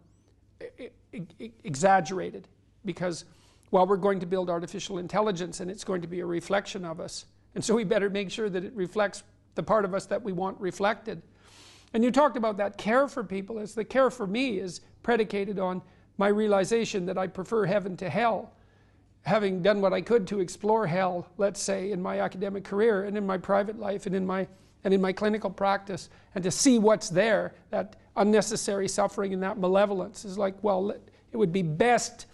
exaggerated, because well, we're going to build artificial intelligence and it's going to be a reflection of us. And so we better make sure that it reflects the part of us that we want reflected. And you talked about that care for people, as the care for me is predicated on my realization that I prefer heaven to hell. having done what I could to explore hell, let's say, in my academic career and in my private life and in my clinical practice, and to see what's there, that unnecessary suffering and that malevolence, is like, well, it would be best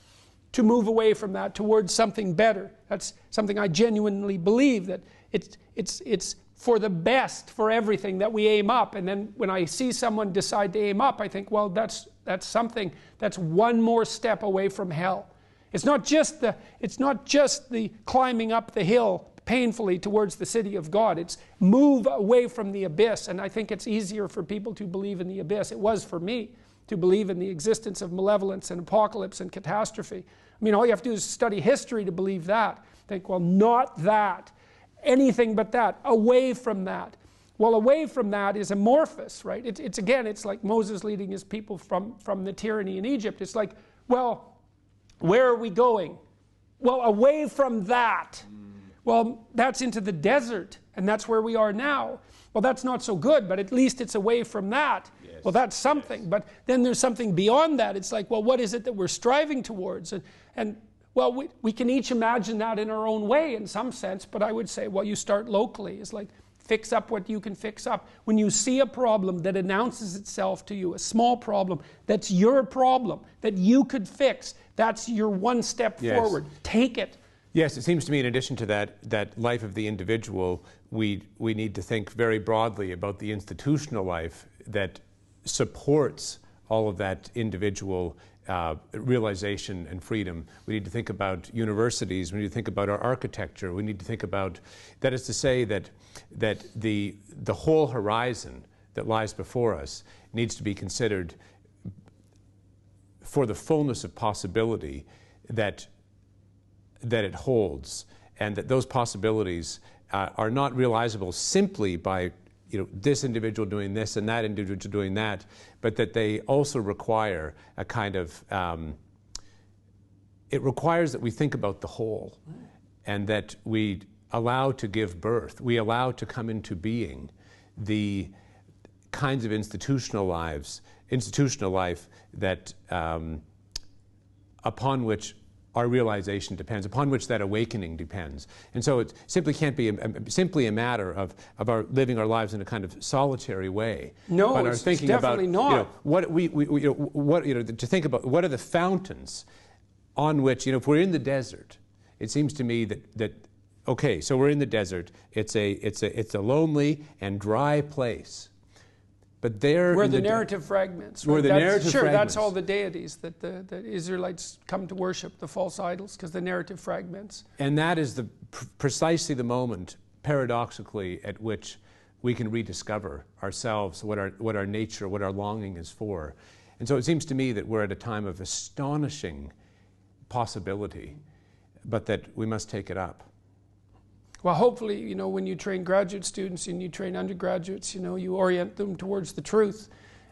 to move away from that towards something better. That's something I genuinely believe, that it's for the best for everything that we aim up. And then when I see someone decide to aim up, I think, well, that's something, that's one more step away from hell. It's not just the climbing up the hill painfully towards the city of God. It's move away from the abyss. And I think it's easier for people to believe in the abyss. It was for me to believe in the existence of malevolence and apocalypse and catastrophe. I mean, all you have to do is study history to believe that. Think, well, not that. Anything but that. Away from that. Well, away from that is amorphous, right? It's like Moses leading his people from the tyranny in Egypt. It's like, well, where are we going? Well, away from that. Well, that's into the desert, and that's where we are now. Well, that's not so good, but at least it's away from that. Yes. Well, that's something. Yes. But then there's something beyond that. It's like, well, what is it that we're striving towards? And well, we can each imagine that in our own way in some sense, but I would say, well, you start locally. It's like, fix up what you can fix up. When you see a problem that announces itself to you, a small problem, that's your problem, that you could fix, that's your one step forward. Take it. Yes, it seems to me in addition to that life of the individual, we need to think very broadly about the institutional life that supports all of that individual realization and freedom. We need to think about universities, we need to think about our architecture, we need to think about, that is to say that the whole horizon that lies before us needs to be considered for the fullness of possibility that it holds, and that those possibilities are not realizable simply by this individual doing this and that individual doing that, but that they also require a kind of, it requires that we think about the whole, and that we allow to give birth, we allow to come into being the kinds of institutional life that upon which our realization depends, upon which that awakening depends. And so it simply can't be simply a matter of our living our lives in a kind of solitary way. No, but it's definitely not. To think about what are the fountains on which, if we're in the desert, it seems to me that okay, so we're in the desert. It's a lonely and dry place. But there, where the narrative fragments. Where the narrative fragments. That's all the deities that the Israelites come to worship, the false idols, because the narrative fragments. And that is precisely the moment, paradoxically, at which we can rediscover ourselves, what our nature, what our longing is for. And so it seems to me that we're at a time of astonishing possibility, but that we must take it up. Well, hopefully, when you train graduate students and you train undergraduates, you orient them towards the truth,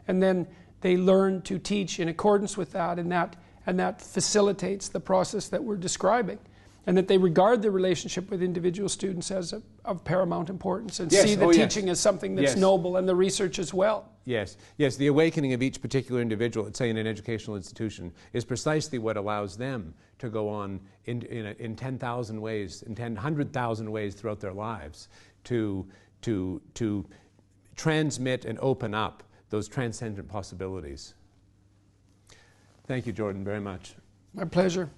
and then they learn to teach in accordance with that, and that facilitates the process that we're describing, and that they regard the relationship with individual students as of paramount importance, and see the teaching as something that's noble, and the research as well. Yes, the awakening of each particular individual, let's say in an educational institution, is precisely what allows them to go on in 10,000 ways, in 100,000 ways throughout their lives, to transmit and open up those transcendent possibilities. Thank you, Jordan, very much. My pleasure.